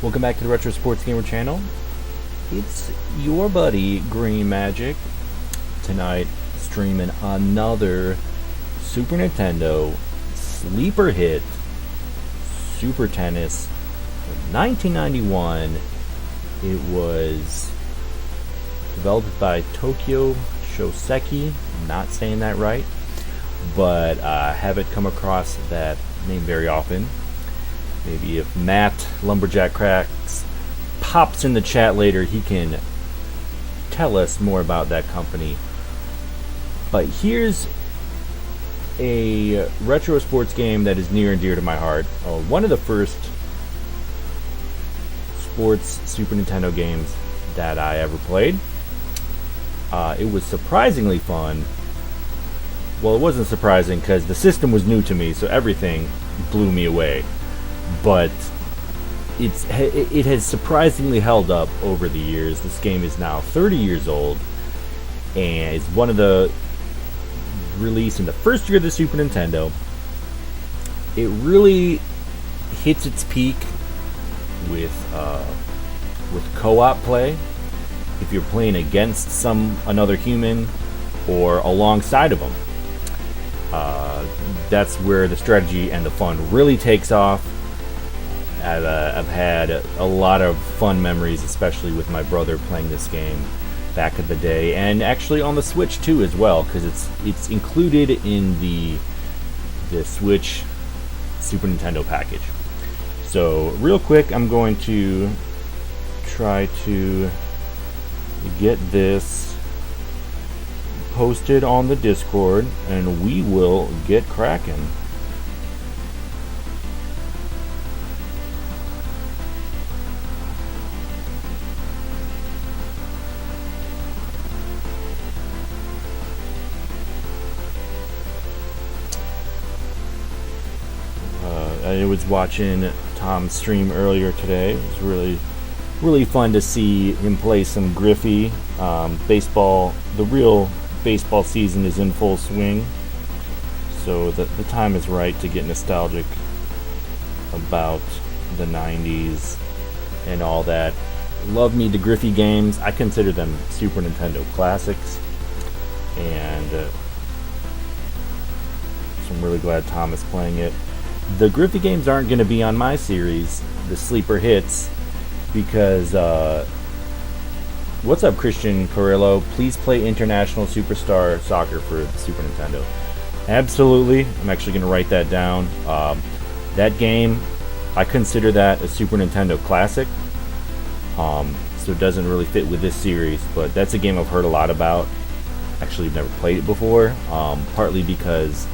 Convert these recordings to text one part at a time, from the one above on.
Welcome back to the Retro Sports Gamer channel. It's your buddy Green Majik. Tonight, streaming another Super Nintendo sleeper hit, Super Tennis, from 1991. It was developed by Tokyo Shoseki. I'm not saying that right, but I haven't come across that name very often. Maybe if Matt Lumberjack Cracks pops in the chat later, he can tell us more about that company. But here's a retro sports game that is near and dear to my heart. One of the first sports Super Nintendo games that I ever played. It was surprisingly fun. Well, it wasn't surprising because the system was new to me, so everything blew me away. But it has surprisingly held up over the years. This game is now 30 years old, and it's one of the released in the first year of the Super Nintendo. It really hits its peak with co-op play. If you're playing against another human or alongside of them, that's where the strategy and the fun really takes off. I've had a lot of fun memories, especially with my brother playing this game back in the day, and actually on the Switch too as well, because it's included in the Switch Super Nintendo package. So real quick, I'm going to try to get this posted on the Discord, and we will get cracking. I was watching Tom's stream earlier today. It was really fun to see him play some Griffey. Baseball, the real baseball season is in full swing, so the time is right to get nostalgic about the 90s and all that. Love me the Griffey games. I consider them Super Nintendo classics, and so I'm really glad Tom is playing it. The Griffey games aren't going to be on my series, the sleeper hits, because what's up, Christian Carrillo? Please play International Superstar Soccer for the Super Nintendo. Absolutely. I'm actually going to write that down. That game, I consider that a Super Nintendo classic, so it doesn't really fit with this series, but that's a game I've heard a lot about. Actually, I've never played it before, partly because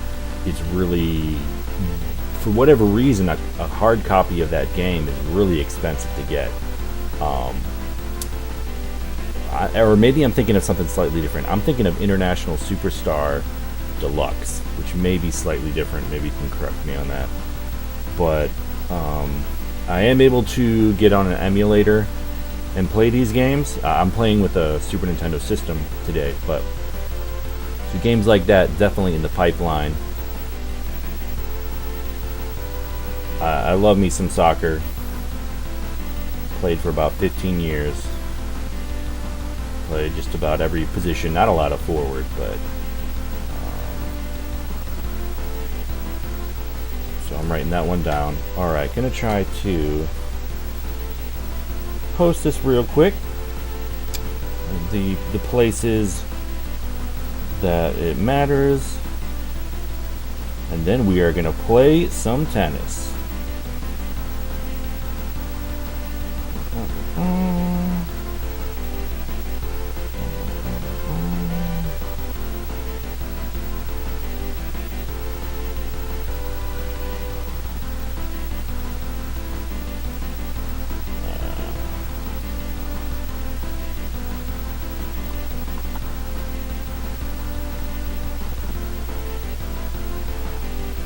it's really, for whatever reason, a hard copy of that game is really expensive to get. Or maybe I'm thinking of something slightly different. I'm thinking of International Superstar Deluxe, which may be slightly different. Maybe you can correct me on that. But I am able to get on an emulator and play these games. I'm playing with a Super Nintendo system today, but so games like that definitely in the pipeline. I love me some soccer. Played for about 15 years. Played just about every position. Not a lot of forward, but so I'm writing that one down. Alright, gonna try to post this real quick. The places that it matters. And then we are gonna play some tennis.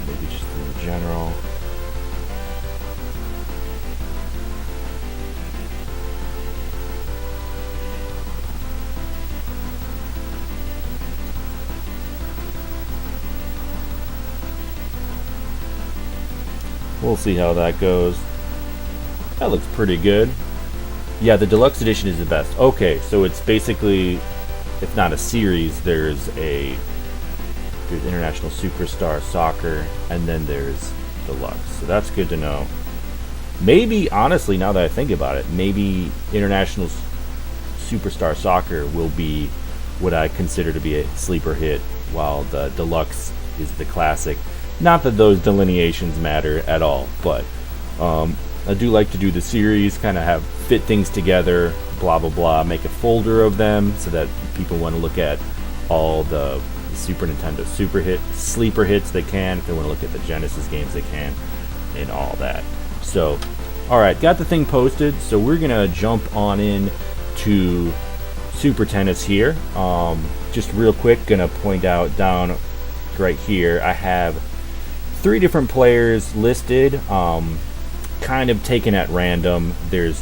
Maybe just in general. We'll see how that goes. That looks pretty good. Yeah, the deluxe edition is the best. Okay, so it's basically, if not a series, there's International Superstar Soccer, and then there's Deluxe. So that's good to know. Maybe, honestly, now that I think about it, maybe International Superstar Soccer will be what I consider to be a sleeper hit, while the Deluxe is the classic. Not that those delineations matter at all, but I do like to do the series, kind of have fit things together, blah blah blah, make a folder of them so that people want to look at all the Super Nintendo sleeper hits they can. If they want to look at the Genesis games, they can, and all that. So, alright, got the thing posted, so we're gonna jump on in to Super Tennis here. Just real quick, gonna point out down right here, I have 3 different players listed, kind of taken at random. There's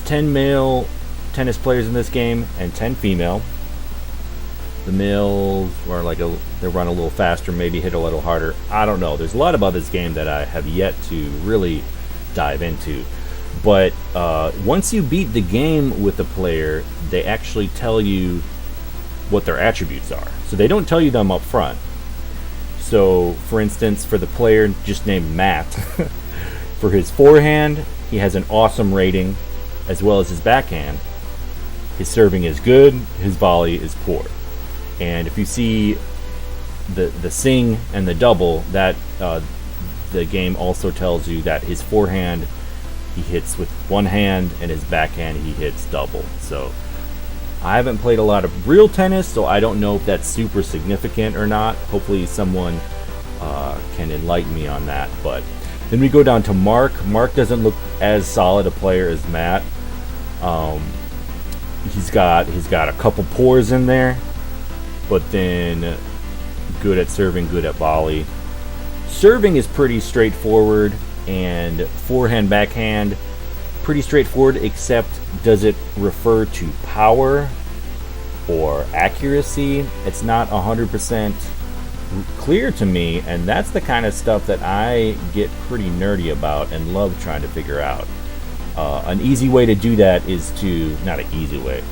10 male tennis players in this game and 10 female. The males are they run a little faster, maybe hit a little harder. I don't know. There's a lot about this game that I have yet to really dive into. But once you beat the game with a player, they actually tell you what their attributes are. So they don't tell you them up front. So, for instance, for the player just named Matt, for his forehand, he has an awesome rating, as well as his backhand. His serving is good, his volley is poor. And if you see the sing and the double, that the game also tells you that his forehand he hits with one hand, and his backhand he hits double. So I haven't played a lot of real tennis, so I don't know if that's super significant or not. Hopefully someone can enlighten me on that. But then we go down to Mark. Mark doesn't look as solid a player as Matt. He's got a couple pours in there, but then good at serving, good at volley. Serving is pretty straightforward, and forehand, backhand, pretty straightforward, except does it refer to power or accuracy? It's not 100% clear to me, and that's the kind of stuff that I get pretty nerdy about and love trying to figure out. An easy way to do that is to, not an easy way,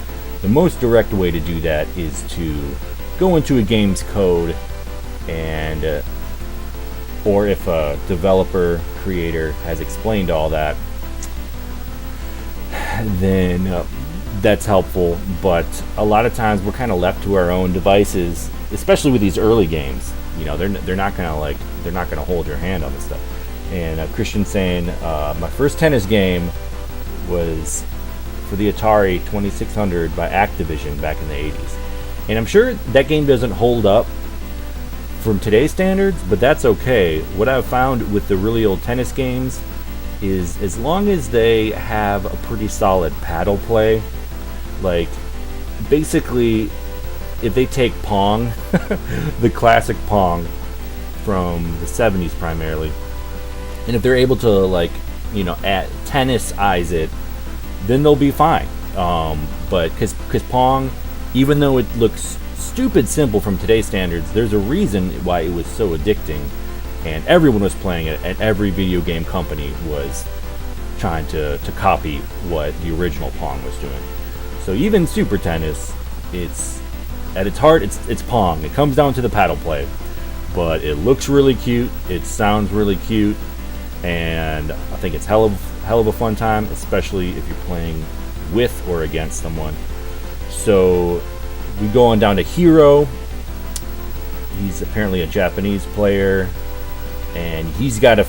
the most direct way to do that is to go into a game's code, and or if a developer, creator has explained all that, then that's helpful. But a lot of times we're kind of left to our own devices, especially with these early games. You know, they're not gonna hold your hand on this stuff. And Christian saying, my first tennis game was for the Atari 2600 by Activision back in the 80s. And I'm sure that game doesn't hold up from today's standards, but that's okay. What I've found with the really old tennis games is as long as they have a pretty solid paddle play, like basically if they take Pong, the classic Pong from the 70s primarily, and if they're able to, like, you know, tennis-ize it, then they'll be fine. But because Pong, even though it looks stupid simple from today's standards, there's a reason why it was so addicting, and everyone was playing it, and every video game company was trying to copy what the original Pong was doing. So even Super Tennis, it's at its heart, it's Pong. It comes down to the paddle play, but it looks really cute, it sounds really cute, and I think it's hell of a fun time, especially if you're playing with or against someone. So we go on down to Hiro. He's apparently a Japanese player, and he's got a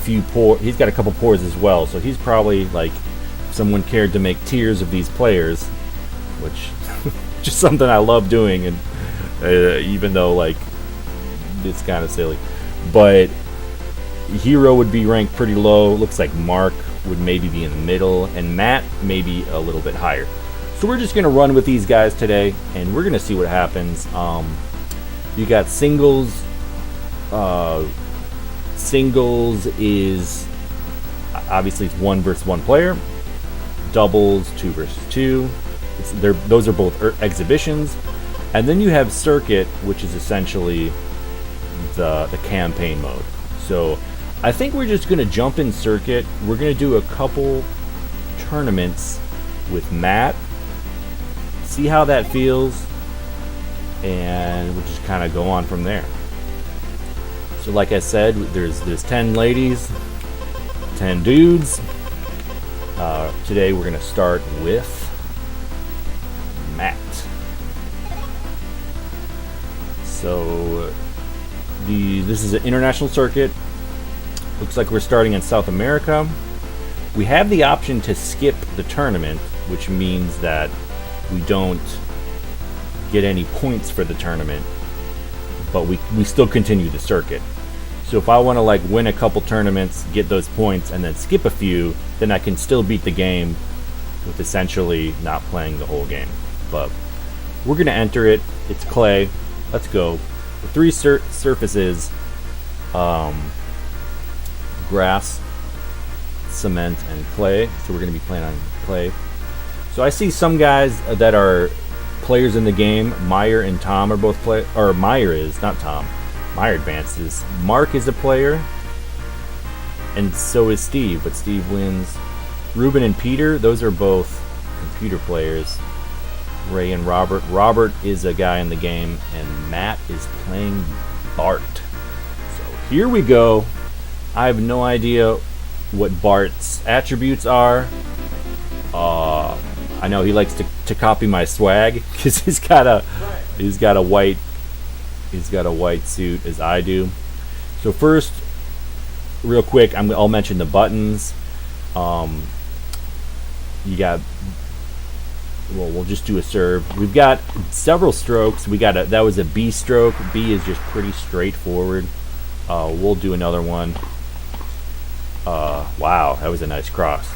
couple pours as well. So he's probably, like, if someone cared to make tiers of these players, which just something I love doing, and even though, like, it's kind of silly, but Hiro would be ranked pretty low. Looks like Mark would maybe be in the middle, and Matt maybe a little bit higher. So we're just gonna run with these guys today, and we're gonna see what happens. You got singles. Singles is obviously it's 1 versus 1 player. Doubles 2 versus 2. Those are both exhibitions, and then you have circuit, which is essentially the campaign mode. So I think we're just gonna jump in circuit. We're gonna do a couple tournaments with Matt, see how that feels, and we'll just kind of go on from there. So like I said, there's 10 ladies, 10 dudes. Today we're going to start with Matt. So this is an international circuit. Looks like we're starting in South America. We have the option to skip the tournament, which means that we don't get any points for the tournament, but we still continue the circuit. So if I want to like win a couple tournaments, get those points, and then skip a few, then I can still beat the game with essentially not playing the whole game. But we're going to enter it. It's clay. Let's go. The three surfaces, grass, cement, and clay. So we're going to be playing on clay. So I see some guys that are players in the game. Meyer and Tom are both or Meyer is, not Tom. Meyer advances. Mark is a player, and so is Steve, but Steve wins. Ruben and Peter, those are both computer players. Ray and Robert. Robert is a guy in the game, and Matt is playing Bart. So here we go. I have no idea what Bart's attributes are. I know he likes to copy my swag because he's got a white suit as I do. So first, real quick, I'll mention the buttons. We'll just do a serve. We've got several strokes. That was a B stroke. B is just pretty straightforward. We'll do another one. Wow, that was a nice cross.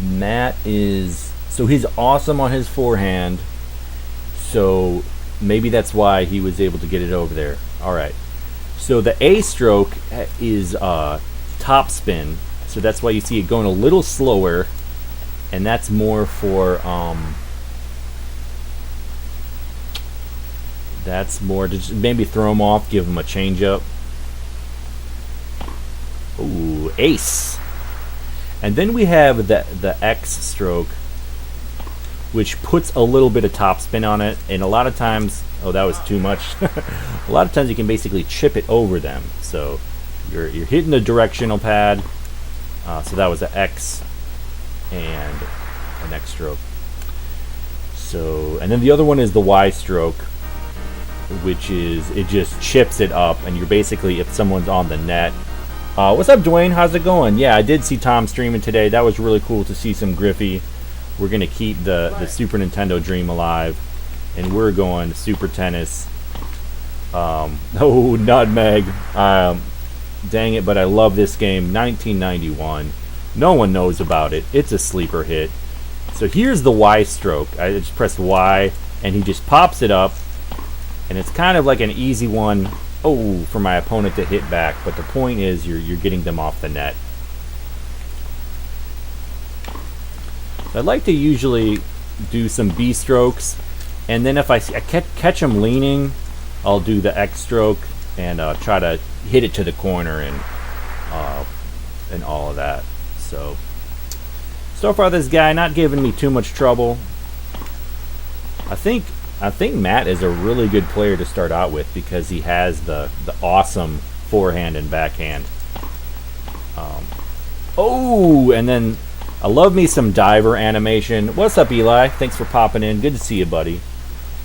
Matt he's awesome on his forehand. So maybe that's why he was able to get it over there. All right. So the A stroke is top spin. So that's why you see it going a little slower. And that's more for that's more to just maybe throw him off, give him a change up. Ooh, ace. And then we have the X stroke, which puts a little bit of top-spin on it, and a lot of times, oh, that was too much. A lot of times you can basically chip it over them. So you're hitting the directional pad. So that was an X and an X stroke. So, and then the other one is the Y stroke, which is it just chips it up, and you're basically, if someone's on the net. What's up, Dwayne? How's it going? Yeah, I did see Tom streaming today. That was really cool to see some Griffey. We're going to keep the Super Nintendo dream alive, and we're going Super Tennis. Oh, Nutmeg. Dang it, but I love this game. 1991. No one knows about it. It's a sleeper hit. So here's the Y stroke. I just press Y, and he just pops it up, and it's kind of like an easy one. Oh, for my opponent to hit back, but the point is you're getting them off the net. So I'd like to usually do some B strokes, and then if I catch them leaning, I'll do the X stroke and try to hit it to the corner and all of that. So far this guy not giving me too much trouble. I think Matt is a really good player to start out with because he has the awesome forehand and backhand. And then I love me some diver animation. What's up, Eli? Thanks for popping in. Good to see you, buddy.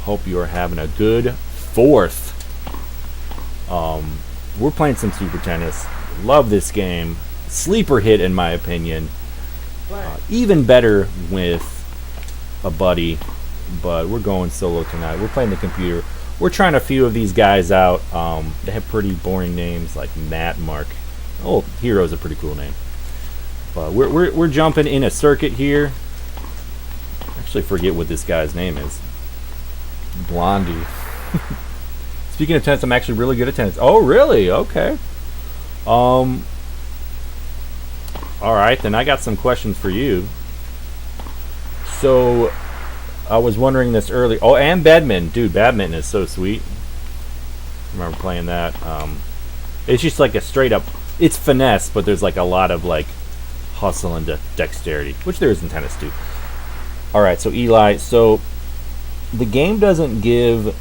Hope you are having a good fourth. We're playing some Super Tennis. Love this game. Sleeper hit, in my opinion. Even better with a buddy. But we're going solo tonight. We're playing the computer. We're trying a few of these guys out. They have pretty boring names like Matt, Mark. Oh, Hiro's a pretty cool name. But we're jumping in a circuit here. Actually, forget what this guy's name is. Blondie. Speaking of tennis, I'm actually really good at tennis. Oh, really? Okay. All right, then I got some questions for you. So I was wondering this earlier. Oh, and badminton. Dude, badminton is so sweet. I remember playing that. It's just like a straight up, it's finesse, but there's like a lot of like hustle and dexterity, which there is in tennis too. All right, so Eli, so the game doesn't give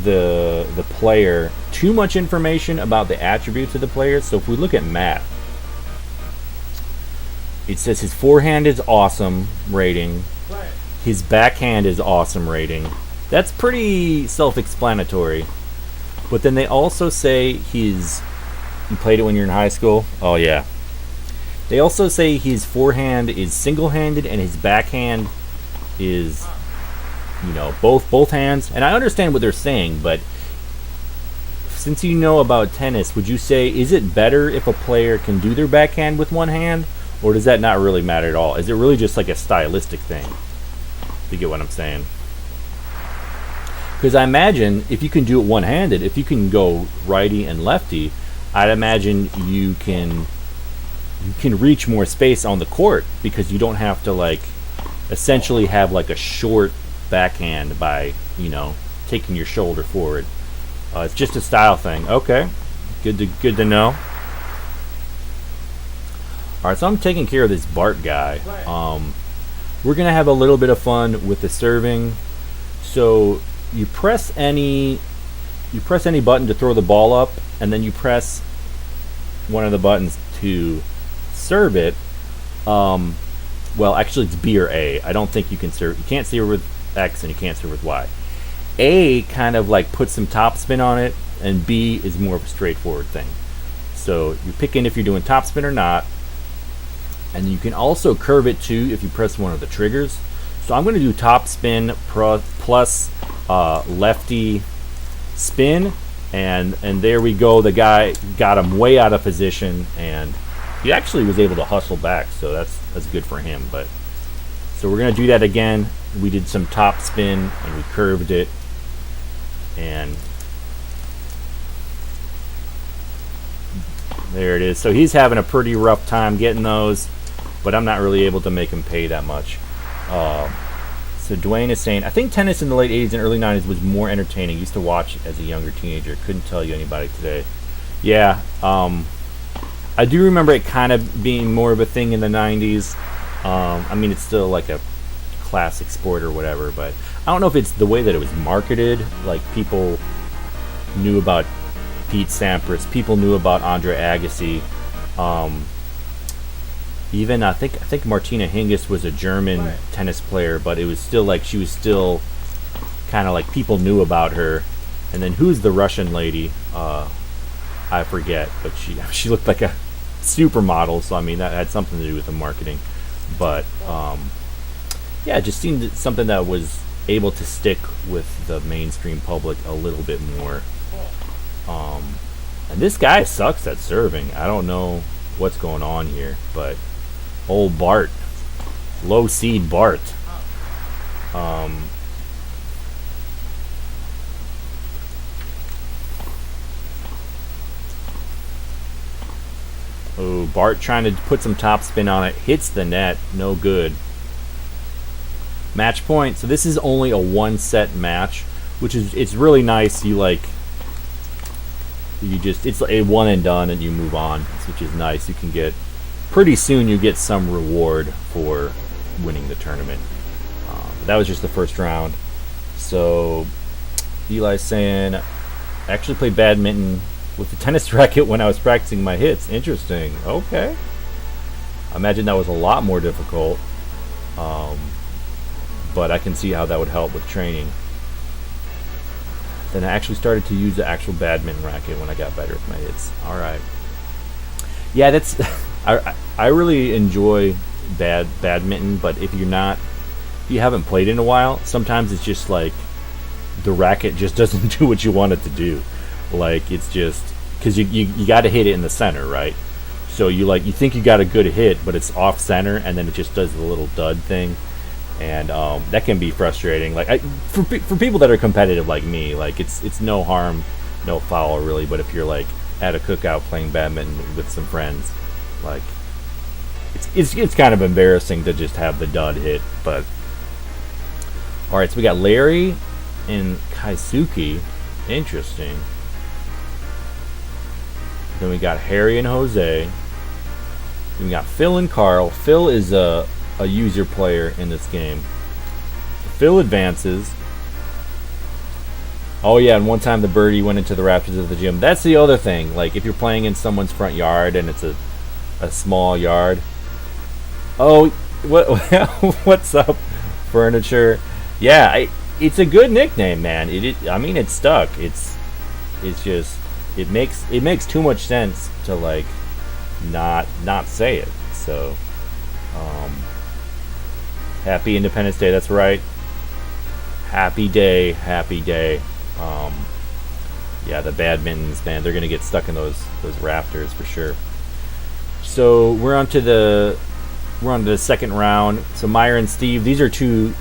the player too much information about the attributes of the player. So if we look at Matt, it says his forehand is awesome rating, his backhand is awesome rating. That's pretty self-explanatory. But then they also say he's, you played it when you're in high school? Oh yeah. They also say his forehand is single-handed and his backhand is, you know, both hands. And I understand what they're saying, but since you know about tennis, would you say, is it better if a player can do their backhand with one hand, or does that not really matter at all? Is it really just like a stylistic thing? You get what I'm saying? Because I imagine if you can do it one-handed, if you can go righty and lefty, I'd imagine you can reach more space on the court, because you don't have to like essentially have like a short backhand by, you know, taking your shoulder forward. It's just a style thing. Okay, good to know. All right, so I'm taking care of this Bart guy. We're gonna have a little bit of fun with the serving. So you press any button to throw the ball up, and then you press one of the buttons to serve it. Well, actually, it's B or A. I don't think you can serve. You can't serve with X, and you can't serve with Y. A kind of like puts some topspin on it, and B is more of a straightforward thing. So you're picking if you're doing topspin or not, and you can also curve it too if you press one of the triggers. So I'm going to do topspin plus lefty spin, and there we go. The guy got him way out of position, and he actually was able to hustle back, so that's good for him. But so we're going to do that again. We did some top spin and we curved it, and there it is. So he's having a pretty rough time getting those, but I'm not really able to make him pay that much. So Dwayne is saying, I think tennis in the late 80s and early 90s was more entertaining. Used to watch it as a younger teenager. Couldn't tell you anybody today. Yeah, I do remember it kind of being more of a thing in the 90s. I mean, it's still like a classic sport or whatever, but I don't know if it's the way that it was marketed. Like, people knew about Pete Sampras, people knew about Andre Agassi. Even I think Martina Hingis was a German tennis player, but it was still like she was still kind of like people knew about her. And then who's the Russian lady? I forget, but she looked like a supermodel, so I mean that had something to do with the marketing. But yeah, it just seemed something that was able to stick with the mainstream public a little bit more. And this guy sucks at serving. I don't know what's going on here, but old Bart, low seed Bart. Oh, Bart trying to put some topspin on it, hits the net, no good. Match point. So this is only a one set match, which is, it's really nice. It's a one and done and you move on, which is nice. You can get, pretty soon you get some reward for winning the tournament. But that was just the first round. So Eli's saying, I actually played badminton with the tennis racket when I was practicing my hits. Interesting. Okay. I imagine that was a lot more difficult. But I can see how that would help with training. Then I actually started to use the actual badminton racket when I got better with my hits. All right. Yeah, that's I really enjoy badminton, but if you haven't played in a while, sometimes it's just like the racket just doesn't do what you want it to do. Like, it's just because you got to hit it in the center, right? So you think you got a good hit, but it's off center, and then it just does the little dud thing, and that can be frustrating. Like, for people that are competitive like me, like it's no harm, no foul really. But if you're like at a cookout playing badminton with some friends, like it's kind of embarrassing to just have the dud hit. But all right, so we got Larry and Kaisuke. Interesting. Then we got Harry and Jose. We got Phil and Carl. Phil is a user player in this game. Phil advances. Oh yeah, and one time the birdie went into the rafters of the gym. That's the other thing. Like if you're playing in someone's front yard and it's a small yard. Oh, what's up, furniture? Yeah, it's a good nickname, man. I mean, it's stuck. It's just it makes too much sense to like not say it. So, happy Independence Day. That's right. Happy day. Yeah, the badmintons, man, they're gonna get stuck in those rafters for sure. So we're on to the second round. So Meyer and Steve, these are two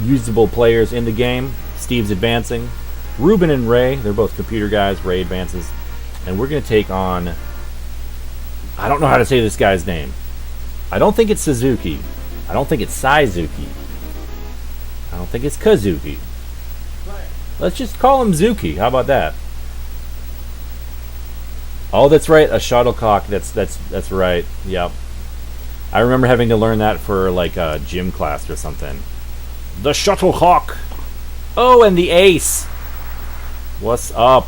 usable players in the game. Steve's advancing. Ruben and Ray, they're both computer guys. Ray advances, and we're gonna take on. I don't know how to say this guy's name. I don't think it's Suzuki. I don't think it's Saizuki. I don't think it's Kazuki. Let's just call him Zuki. How about that? Oh, that's right. A shuttlecock. That's right. Yep. I remember having to learn that for like a gym class or something. The shuttlecock. Oh, and the ace. What's up?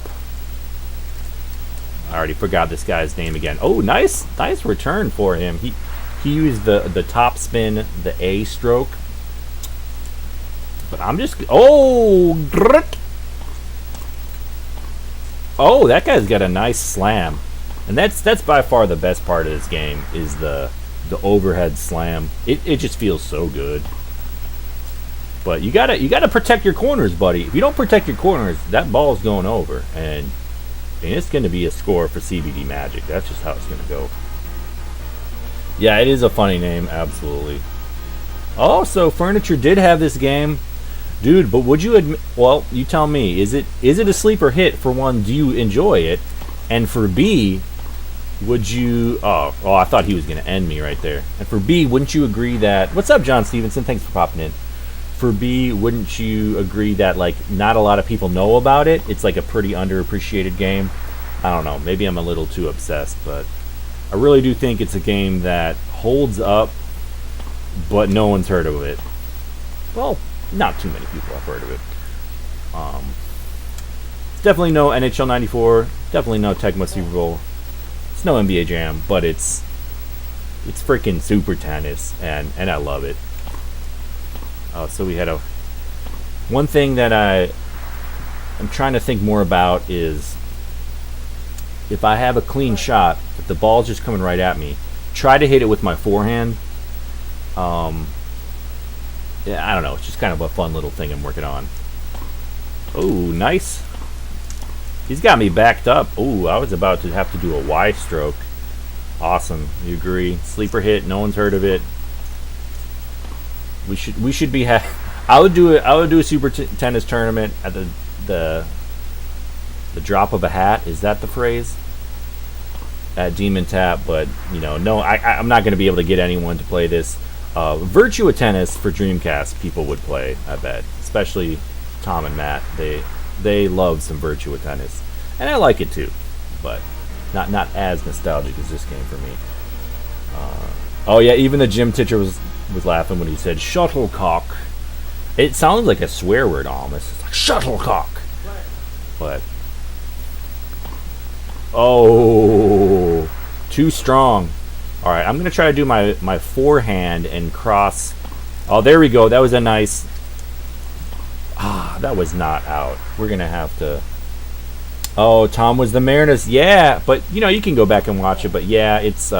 I already forgot this guy's name again. Oh, nice return for him. He used the top spin, the A stroke. But I'm just Oh, that guy's got a nice slam. And that's by far the best part of this game is the overhead slam. It just feels so good. But you gotta protect your corners, buddy. If you don't protect your corners, that ball's going over, and it's gonna be a score for CBD Magic. That's just how it's gonna go. Yeah, it is a funny name, absolutely. Oh, so Furniture did have this game. Dude, but would you admit, well, you tell me, is it a sleeper hit? For one, do you enjoy it? And for B, would you, oh, I thought he was going to end me right there. And for B, wouldn't you agree that, what's up, John Stevenson? Thanks for popping in. For B, wouldn't you agree that, like, not a lot of people know about it? It's like a pretty underappreciated game. I don't know, maybe I'm a little too obsessed, but I really do think it's a game that holds up, but no one's heard of it. Well, not too many people have heard of it. It's definitely no NHL 94. Definitely no Tecmo Super Bowl. It's no NBA Jam, but it's freaking super tennis, and I love it. So we had one thing that I'm trying to think more about is if I have a clean shot, if the ball's just coming right at me, try to hit it with my forehand. Yeah, I don't know. It's just kind of a fun little thing I'm working on. Oh, nice. He's got me backed up. Oh, I was about to have to do a Y stroke. Awesome. You agree? Sleeper hit. No one's heard of it. We should be. I would do a super tennis tournament at the drop of a hat. Is that the phrase? At Demon Tap, but no, I'm not going to be able to get anyone to play this. Virtua Tennis for Dreamcast people would play, I bet, especially Tom and Matt. They love some Virtua Tennis, and I like it too, but not as nostalgic as this game for me. Oh yeah, even the gym teacher was laughing when he said shuttlecock. It sounds like a swear word almost. It's like shuttlecock, but oh, too strong. All right, I'm gonna try to do my forehand and cross. Oh, there we go. That was a nice. That was not out. We're gonna have to. Oh, Tom was the Mariners. Yeah, but you can go back and watch it. But yeah, it's.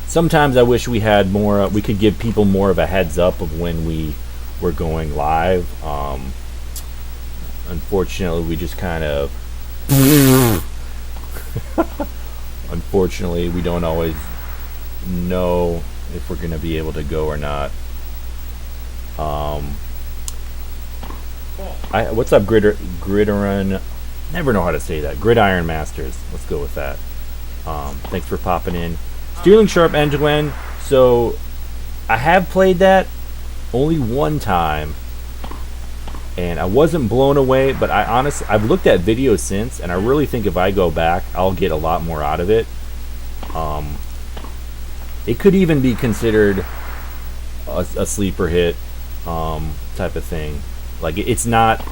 Sometimes I wish we had more. We could give people more of a heads up of when we were going live. Unfortunately, we just kind of. Unfortunately, we don't always know if we're going to be able to go or not. What's up, Gridiron? Never know how to say that. Gridiron Masters. Let's go with that. Thanks for popping in. Stealing Sharp Engine. So, I have played that only one time, and I wasn't blown away, but I've looked at videos since, and I really think if I go back, I'll get a lot more out of it. It could even be considered a sleeper hit type of thing. Like it's not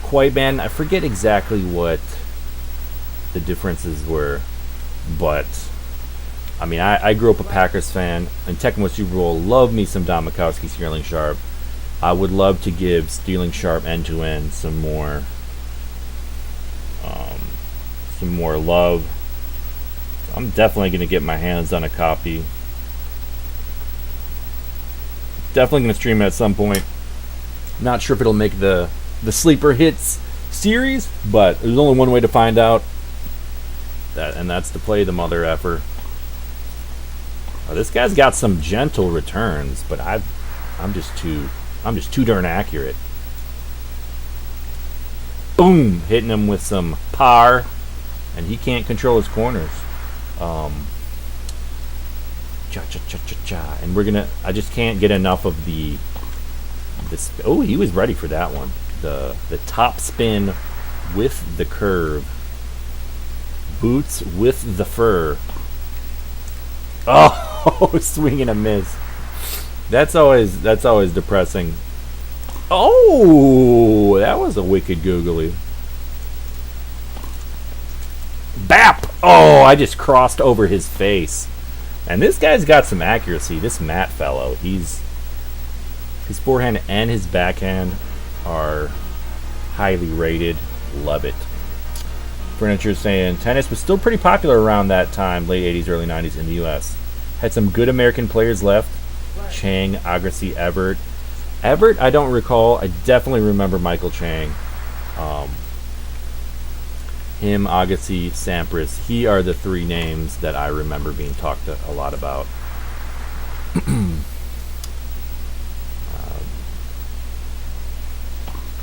quite banned. I forget exactly what the differences were, but I mean, I grew up a Packers fan, and Tekken Super Bowl, love me some Don Majkowski, Sterling Sharp. I would love to give Sterling Sharp end-to-end some more love. I'm definitely going to get my hands on a copy. Definitely going to stream it at some point. Not sure if it'll make the sleeper hits series, but there's only one way to find out, and that's to play the mother effer. This guy's got some gentle returns, but I'm just too darn accurate. Boom, hitting him with some power, and he can't control his corners. And we're gonna. I just can't get enough of this. Oh, he was ready for that one. The top spin with the curve. Boots with the fur. Oh, swing and a miss. That's always depressing. Oh, that was a wicked googly. Bap! Oh, I just crossed over his face. And this guy's got some accuracy. This Matt fellow, his forehand and his backhand are highly rated. Love it. Furniture saying tennis was still pretty popular around that time, late 80s, early 90s in the U.S. Had some good American players left. Chang, Agassi, Ebert. Ebert, I don't recall. I definitely remember Michael Chang. Him, Agassi, Sampras. He are the three names that I remember being talked a lot about.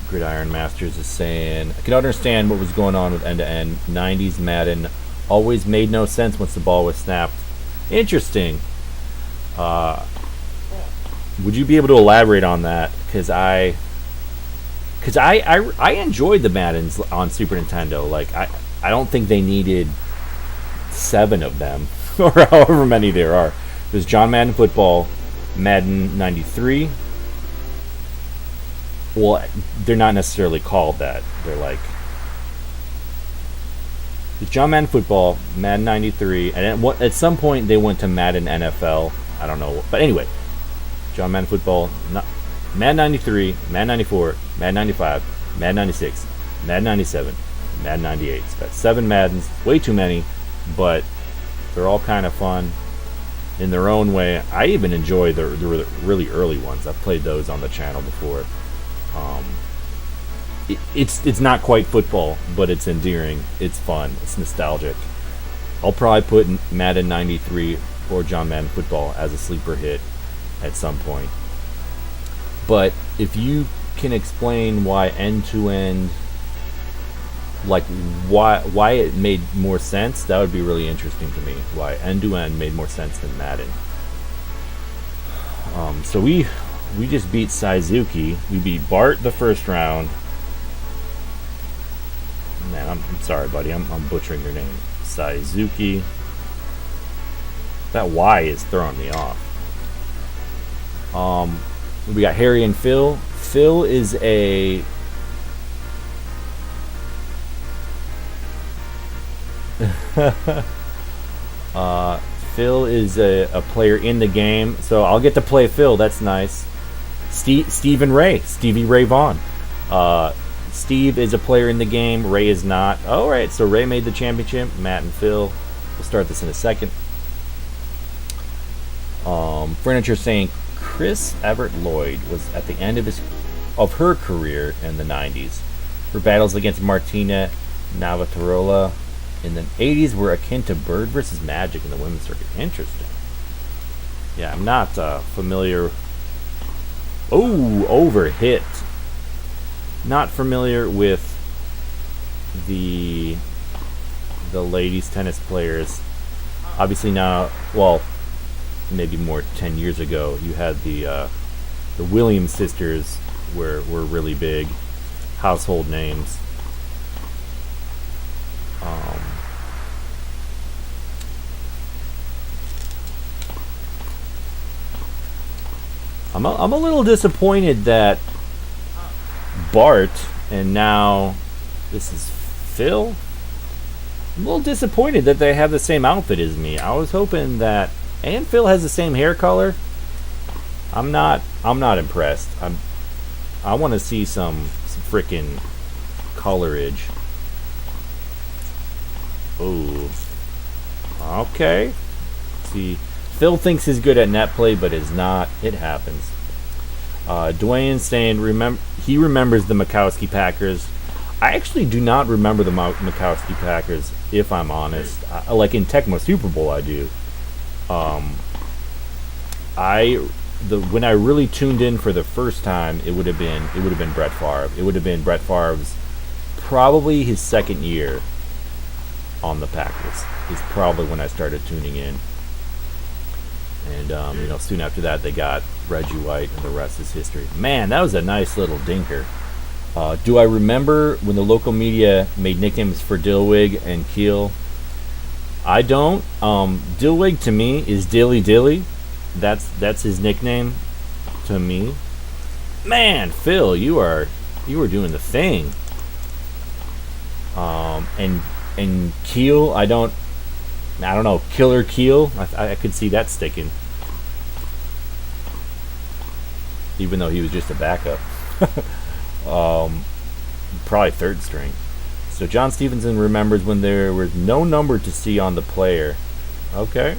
Gridiron Masters is saying, I can understand what was going on with end-to-end. 90s Madden always made no sense once the ball was snapped. Interesting. Would you be able to elaborate on that? Because I enjoyed the Maddens on Super Nintendo. Like I don't think they needed 7 of them or however many there are. There's John Madden Football, Madden 93. Well, they're not necessarily called that. They're like the John Madden Football, Madden 93, and at some point they went to Madden NFL. I don't know, but anyway, John Madden Football, Madden 93, Madden 94, Madden 95, Madden 96, Madden 97, Madden 98. It's got 7 Maddens, way too many, but they're all kind of fun in their own way. I even enjoy the really early ones. I've played those on the channel before. It's not quite football, but it's endearing. It's fun. It's nostalgic. I'll probably put Madden 93 or John Madden Football as a sleeper hit at some point. But if you can explain why end-to-end, like why it made more sense, that would be really interesting to me. Why end-to-end made more sense than Madden. So we just beat Saizuki. We beat Bart the first round. Man, I'm sorry, buddy. I'm butchering your name. Saizuki. That Y is throwing me off. We got Harry and Phil. Phil is a Phil is a player in the game, so I'll get to play Phil. That's nice. Steve and Ray. Stevie Ray Vaughan. Steve is a player in the game. Ray is not. All right, so Ray made the championship. Matt and Phil. We'll start this in a second. Furniture saying Chris Everett Lloyd was at the end of her career in the 90s. Her battles against Martina Navratilova in the 80s were akin to Bird versus Magic in the women's circuit. Interesting. Yeah, I'm not familiar. Oh, overhit. Not familiar with the ladies tennis players. Obviously now, well, maybe more 10 years ago, you had the Williams sisters were really big household names. I'm a little disappointed that Bart and now this is Phil. I'm a little disappointed that they have the same outfit as me. I was hoping that, and Phil has the same hair color. I'm not impressed. I want to see some freaking colorage. Ooh. Okay. See, Phil thinks he's good at net play, but is not. It happens. Dwayne saying he remembers the Mikowski Packers. I actually do not remember the Mikowski Packers, if I'm honest. Like in Tecmo Super Bowl, I do. When I really tuned in for the first time, it would have been Brett Favre. It would have been Brett Favre's probably his second year on the Packers. Is probably when I started tuning in. And soon after that, they got Reggie White, and the rest is history. Man, that was a nice little dinker. Do I remember when the local media made nicknames for Dillwig and Keel? I don't. Dillwig to me is Dilly Dilly. That's his nickname to me. Man, Phil, you were doing the thing. And Keel, I don't know, Killer Keel. I could see that sticking, even though he was just a backup. Probably third string. So John Stevenson remembers when there was no number to see on the player. Okay.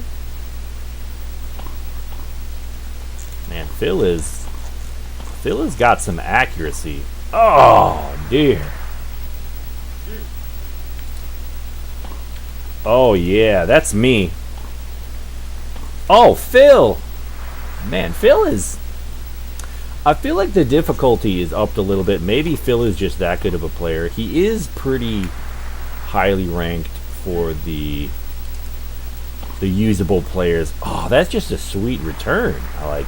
Man, Phil has got some accuracy. Oh dear. Oh yeah, that's me. Oh, Phil. Man, Phil is... I feel like the difficulty is upped a little bit. Maybe Phil is just that good of a player. He is pretty highly ranked for the usable players. Oh, that's just a sweet return. I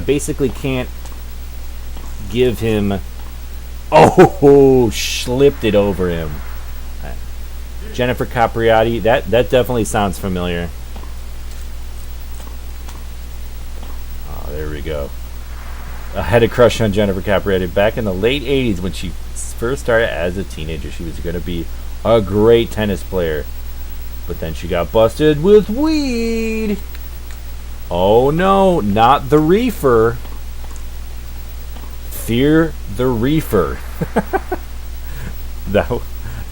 basically can't give him... Oh, slipped it over him. Jennifer Capriati, that definitely sounds familiar. There we go. I had a crush on Jennifer Capriati back in the late 80s when she first started as a teenager. She was going to be a great tennis player. But then she got busted with weed. Oh no, not the reefer. Fear the reefer. That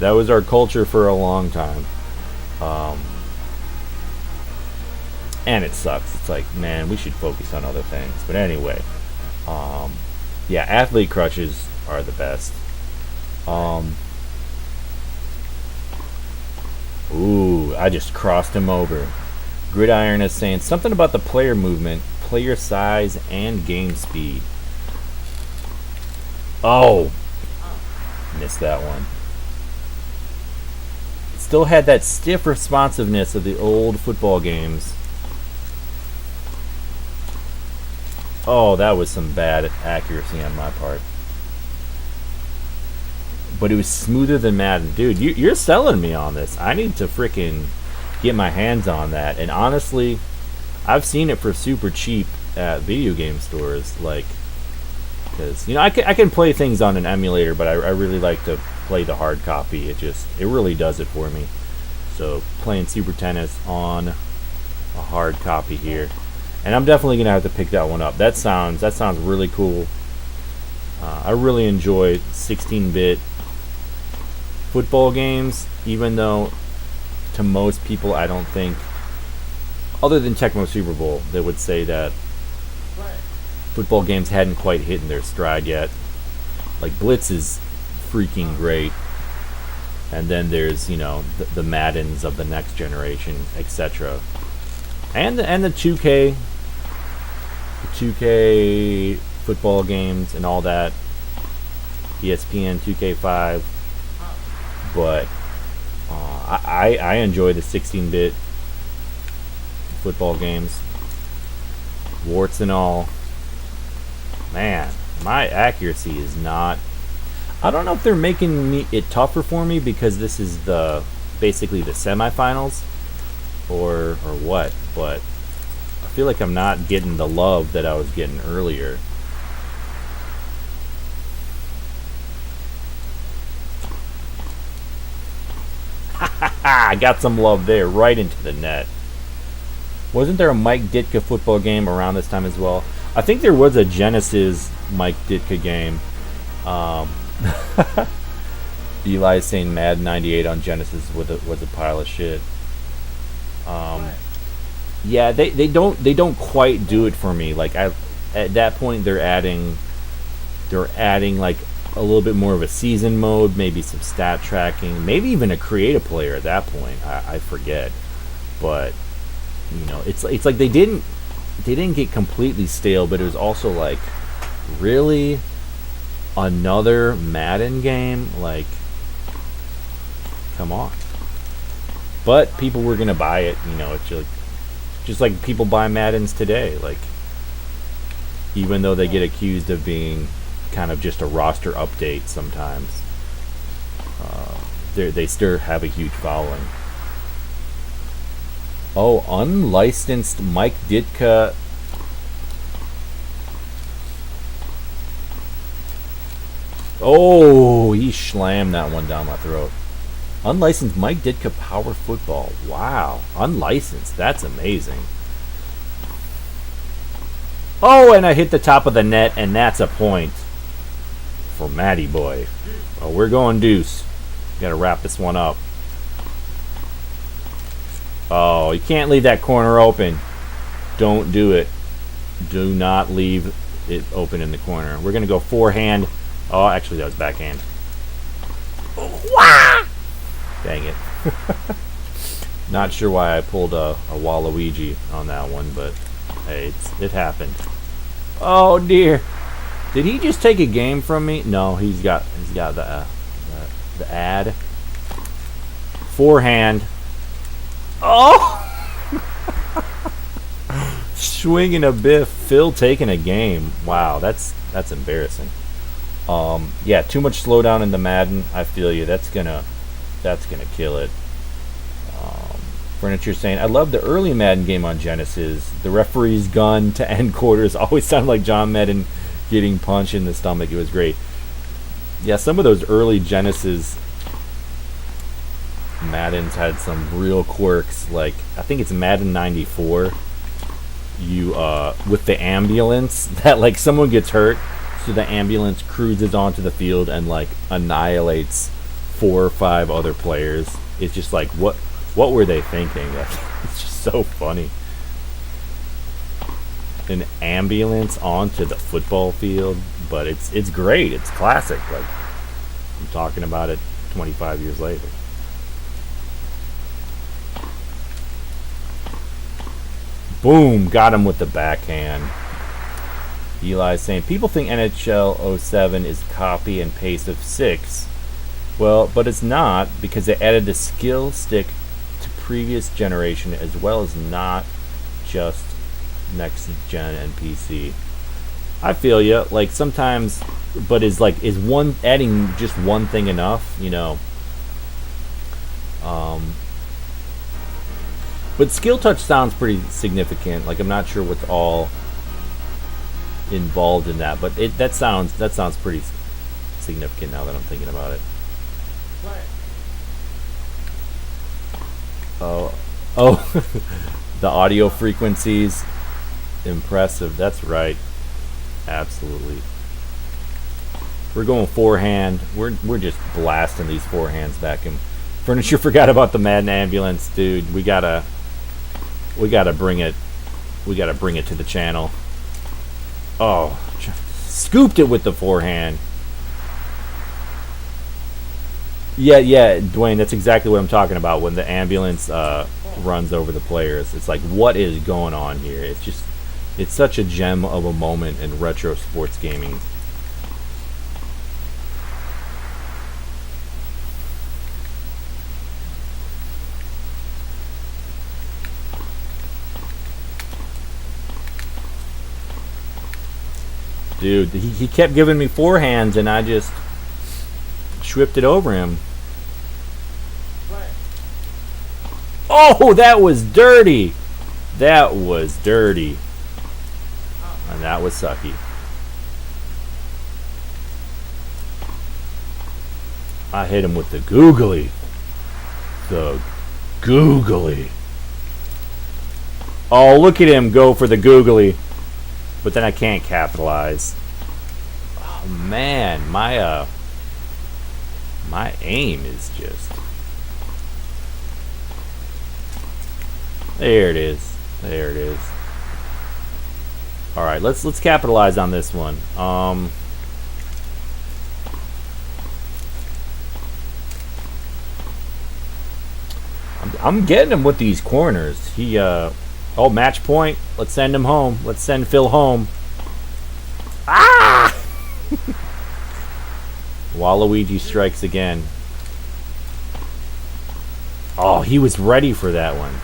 was our culture for a long time. And it sucks. It's like, man, we should focus on other things. But anyway, yeah, athlete crutches are the best. Ooh, I just crossed him over. Gridiron is saying something about the player movement, player size, and game speed. Oh, missed that one. It still had that stiff responsiveness of the old football games. Oh, that was some bad accuracy on my part. But it was smoother than Madden. Dude, you're selling me on this. I need to freaking get my hands on that. And honestly, I've seen it for super cheap at video game stores. Like, because, I can play things on an emulator, but I really like to play the hard copy. It really does it for me. So, playing Super Tennis on a hard copy here. And I'm definitely going to have to pick that one up. That sounds really cool. I really enjoy 16-bit football games, even though to most people I don't think, other than Tecmo Super Bowl, they would say that football games hadn't quite hit their stride yet. Like Blitz is freaking great. And then there's, the Maddens of the next generation, etc. And the 2K football games and all that, ESPN 2K5, but I enjoy the 16-bit football games, warts and all. Man, my accuracy is not... I don't know if they're making it tougher for me because this is basically the semifinals, or what, but I feel like I'm not getting the love that I was getting earlier. I got some love there, right into the net. Wasn't there a Mike Ditka football game around this time as well? I think there was a Genesis Mike Ditka game. Eli saying Madden 98 on Genesis was a pile of shit. Yeah, they don't quite do it for me. Like at that point they're adding like a little bit more of a season mode, maybe some stat tracking, maybe even a creative player at that point. I forget, but you know, it's like they didn't get completely stale, but it was also like, really, another Madden game? Like, come on. But people were gonna buy it. You know, it's just like people buy Maddens today. Like, even though they get accused of being kind of just a roster update sometimes, they still have a huge following. Oh, unlicensed Mike Ditka. Oh, he slammed that one down my throat. Unlicensed Mike Ditka Power Football. Wow. Unlicensed. That's amazing. Oh, and I hit the top of the net, and that's a point for Matty Boy. Oh, we're going deuce. Got to wrap this one up. Oh, you can't leave that corner open. Don't do it. Do not leave it open in the corner. We're going to go forehand. Oh, actually, that was backhand. Wah! Dang it. Not sure why I pulled a Waluigi on that one, but hey, it happened. Oh, dear. Did he just take a game from me? No, he's got the ad. Forehand. Oh! Swinging a biff. Phil taking a game. Wow, that's embarrassing. Yeah, too much slowdown in the Madden. I feel you. That's gonna kill it. Furniture saying, I love the early Madden game on Genesis. The referee's gun to end quarters always sounded like John Madden getting punched in the stomach. It was great. Yeah, some of those early Genesis Maddens had some real quirks. Like, I think it's Madden 94. You with the ambulance, that like someone gets hurt, so the ambulance cruises onto the field and like annihilates 4 or 5 other players. It's just like, what were they thinking? It's just so funny. An ambulance onto the football field, but it's great. It's classic. Like, I'm talking about it 25 years later. Boom, got him with the backhand. Eli's saying, people think NHL 07 is copy and paste of 6. Well, but it's not, because they added the skill stick to previous generation as well as not just next gen and PC. I feel you. Like, sometimes, but is one adding just one thing enough? You know. But skill touch sounds pretty significant. Like, I'm not sure what's all involved in that, but that sounds pretty significant now that I'm thinking about it. Oh, the audio frequencies, impressive. That's right, absolutely. We're going forehand. We're just blasting these forehands back. And Furniture forgot about the Madden ambulance, dude. We gotta bring it. We gotta bring it to the channel. Oh, scooped it with the forehand. Yeah, Dwayne, that's exactly what I'm talking about. When the ambulance runs over the players, it's like, what is going on here? It's such a gem of a moment in retro sports gaming. Dude, he kept giving me forehands, and I just whipped it over him. Oh, that was dirty. That was dirty. And that was sucky. I hit him with the googly. The googly. Oh, look at him go for the googly. But then I can't capitalize. Oh, man. My aim is just... There it is. There it is. Alright, let's capitalize on this one. I'm getting him with these corners. Oh, match point. Let's send him home. Let's send Phil home. Ah! Waluigi strikes again. Oh, he was ready for that one.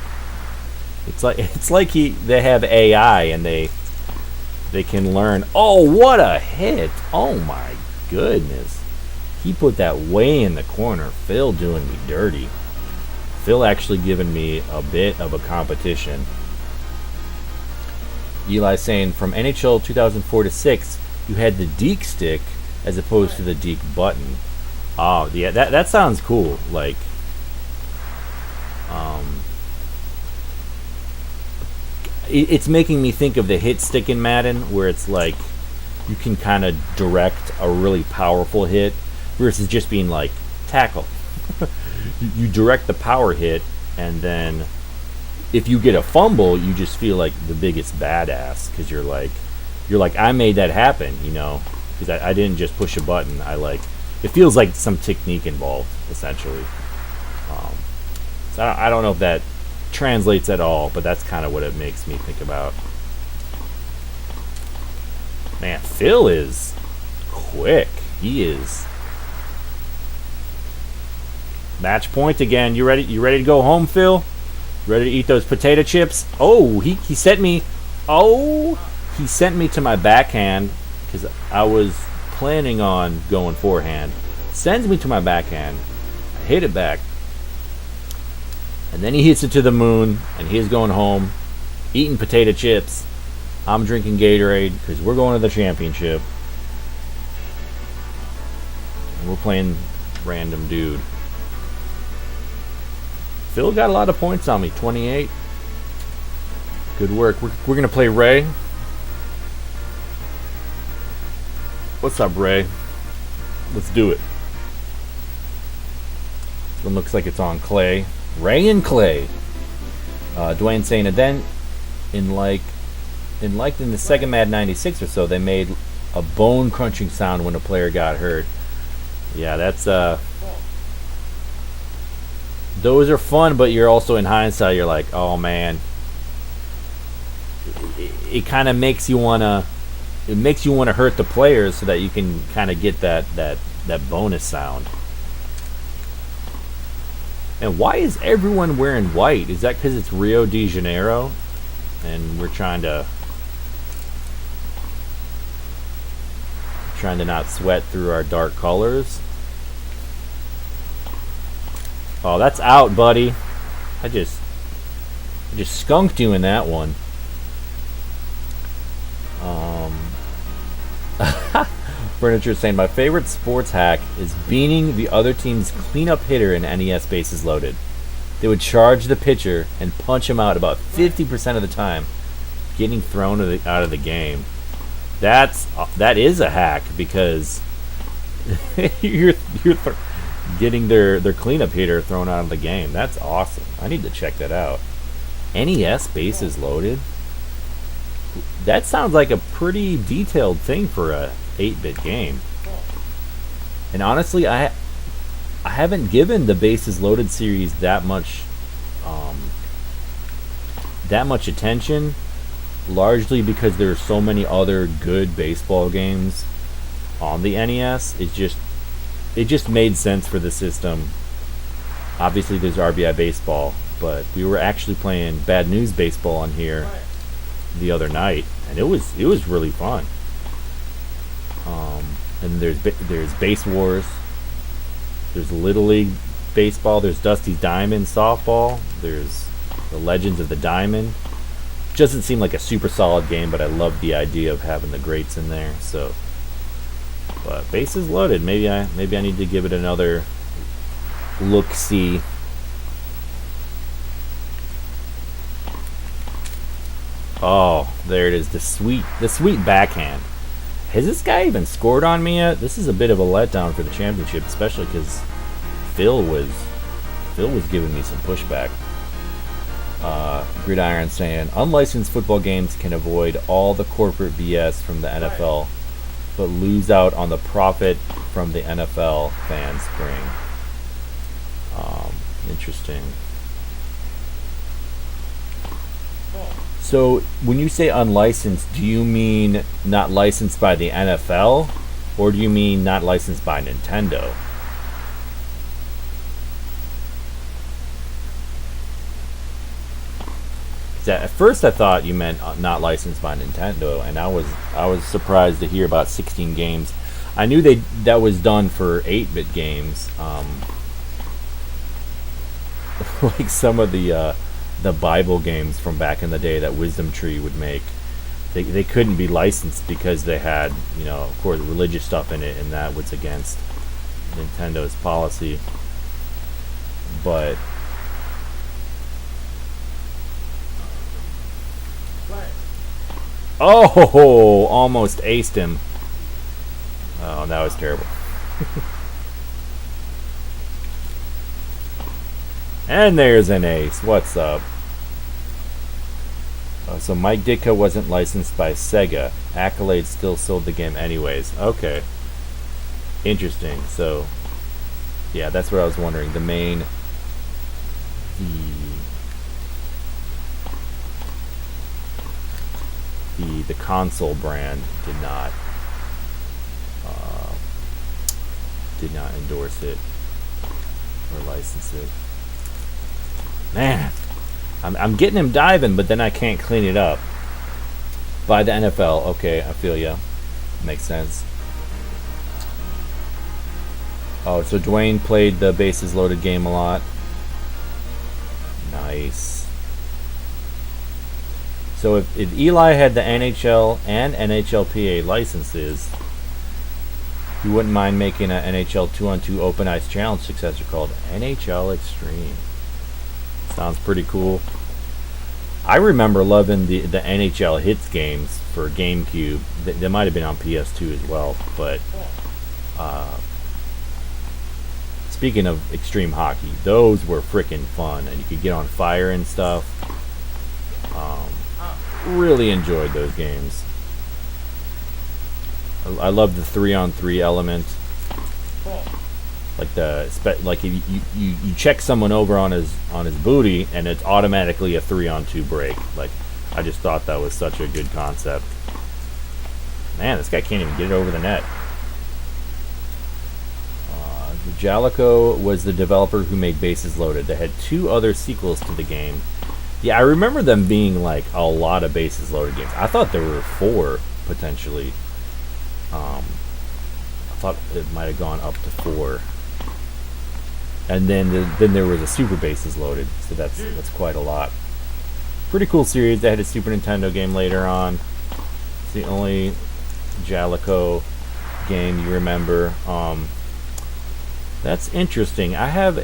It's like they have AI and they can learn. Oh, what a hit. Oh my goodness. He put that way in the corner. Phil doing me dirty. Phil actually giving me a bit of a competition. Eli saying from NHL 2004 to 6, you had the Deke stick as opposed to the Deke button. Oh, yeah, that sounds cool. Like, it's making me think of the hit stick in Madden, where it's like you can kind of direct a really powerful hit versus just being like tackle. You direct the power hit, and then if you get a fumble, you just feel like the biggest badass because you're like I made that happen, you know, because I didn't just push a button. It feels like some technique involved essentially. So I don't know if that translates at all, but that's kind of what it makes me think about. Man, Phil is quick. He is. Match point again. You ready? You ready to go home, Phil? Ready to eat those potato chips? Oh, he sent me. Oh, he sent me to my backhand because I was planning on going forehand. Sends me to my backhand. I hit it back, and then he hits it to the moon, and he's going home, eating potato chips. I'm drinking Gatorade because we're going to the championship. And we're playing random dude. Phil got a lot of points on me, 28. Good work. We're going to play Ray. What's up, Ray? Let's do it. It looks like it's on Clay. Ray and Clay. Dwayne saying, and then in the second Mad 96 or so, they made a bone crunching sound when a player got hurt. Yeah, that's those are fun, but you're also in hindsight, you're like, oh man. It kind of makes you wanna hurt the players so that you can kind of get that bonus sound. And why is everyone wearing white? Is that because it's Rio de Janeiro and we're trying to not sweat through our dark colors? Oh, that's out, buddy. I just skunked you in that one. Furniture saying, my favorite sports hack is beaning the other team's cleanup hitter in NES bases loaded. They would charge the pitcher and punch him out about 50% of the time, getting thrown out of the game. That is a hack because you're getting their cleanup hitter thrown out of the game. That's awesome. I need to check that out. NES bases loaded. That sounds like a pretty detailed thing for a 8-bit game. And honestly, I haven't given the bases loaded series that much attention, largely because there are so many other good baseball games on the NES. It just made sense for the system. Obviously, there's RBI Baseball, but we were actually playing Bad News Baseball on here the other night, and it was really fun. And there's Base Wars. There's Little League baseball. There's Dusty's Diamond softball. There's the Legends of the Diamond. Doesn't seem like a super solid game, but I love the idea of having the greats in there. So, but bases loaded. Maybe I need to give it another look. See. Oh, there it is. The sweet backhand. Has this guy even scored on me yet? This is a bit of a letdown for the championship, especially because Phil was giving me some pushback. Gridiron saying, unlicensed football games can avoid all the corporate BS from the NFL, but lose out on the profit from the NFL fans bring. Interesting. So when you say unlicensed, do you mean not licensed by the NFL, or do you mean not licensed by Nintendo? At first I thought you meant not licensed by Nintendo, and I was surprised to hear about 16 games. I knew that was done for 8-bit games, like some of the Bible games from back in the day that Wisdom Tree would make. They couldn't be licensed because they had, of course, religious stuff in it, and that was against Nintendo's policy. But oh, almost aced him. Oh, that was terrible. And there's an ace. What's up? So Mike Ditka wasn't licensed by Sega. Accolade still sold the game anyways. Okay. Interesting. So, yeah, that's what I was wondering. The console brand did not endorse it or license it. Man, I'm getting him diving, but then I can't clean it up. By the NFL, okay, I feel ya. Makes sense. Oh, so Dwayne played the bases loaded game a lot. Nice. So if Eli had the NHL and NHLPA licenses, he wouldn't mind making an NHL 2-on-2 Open Ice Challenge successor called NHL Extreme. Sounds pretty cool. I remember loving the NHL Hits games for GameCube. They might have been on PS2 as well. But speaking of extreme hockey, those were freaking fun, and you could get on fire and stuff. Really enjoyed those games. I love the 3-on-3 element. Like if you check someone over on his booty, and it's automatically a 3-on-2 break. Like, I just thought that was such a good concept. Man, this guy can't even get it over the net. Jalico was the developer who made Bases Loaded. They had 2 other sequels to the game. Yeah, I remember them being like a lot of Bases Loaded games. I thought there were 4 potentially. I thought it might have gone up to 4. And then there was a Super Bases Loaded, so that's quite a lot. Pretty cool series. They had a Super Nintendo game later on. It's the only Jalico game you remember. That's interesting. I have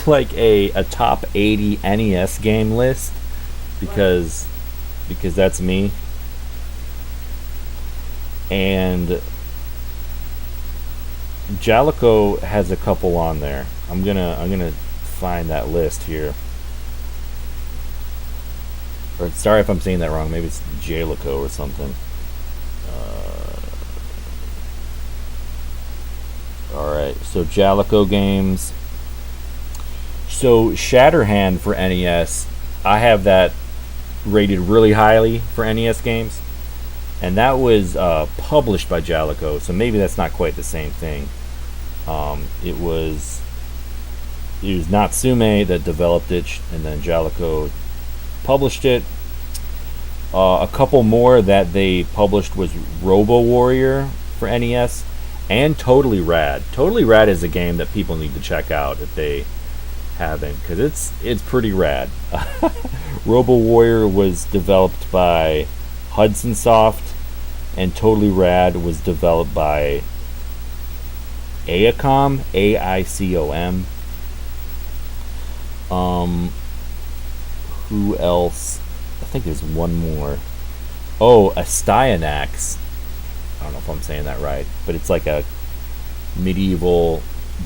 like a top 80 NES game list because that's me. And Jalico has a couple on there. I'm gonna find that list here. Or sorry if I'm saying that wrong. Maybe it's Jalico or something. Alright, so Jalico games. So Shatterhand for NES, I have that rated really highly for NES games. And that was published by Jalico, so maybe that's not quite the same thing. It was Natsume that developed it, and then Jalico published it. A couple more that they published was Robo Warrior for NES, and Totally Rad. Totally Rad is a game that people need to check out if they haven't, because it's pretty rad. Robo Warrior was developed by Hudson Soft, and Totally Rad was developed by AICOM, AICOM. Who else? I think there's one more. Oh, Astyanax. I don't know if I'm saying that right, but it's like a medieval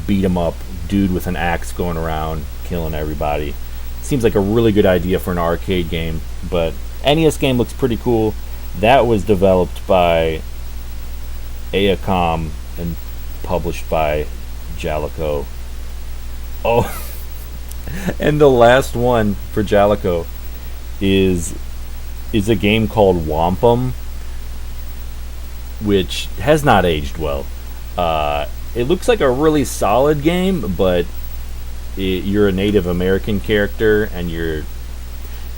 beat 'em up dude with an axe going around killing everybody. Seems like a really good idea for an arcade game, but NES game looks pretty cool. That was developed by AICOM and published by Jalico. Oh, and the last one for Jalico is a game called Wampum, which has not aged well. It looks like a really solid game, but you're a Native American character, and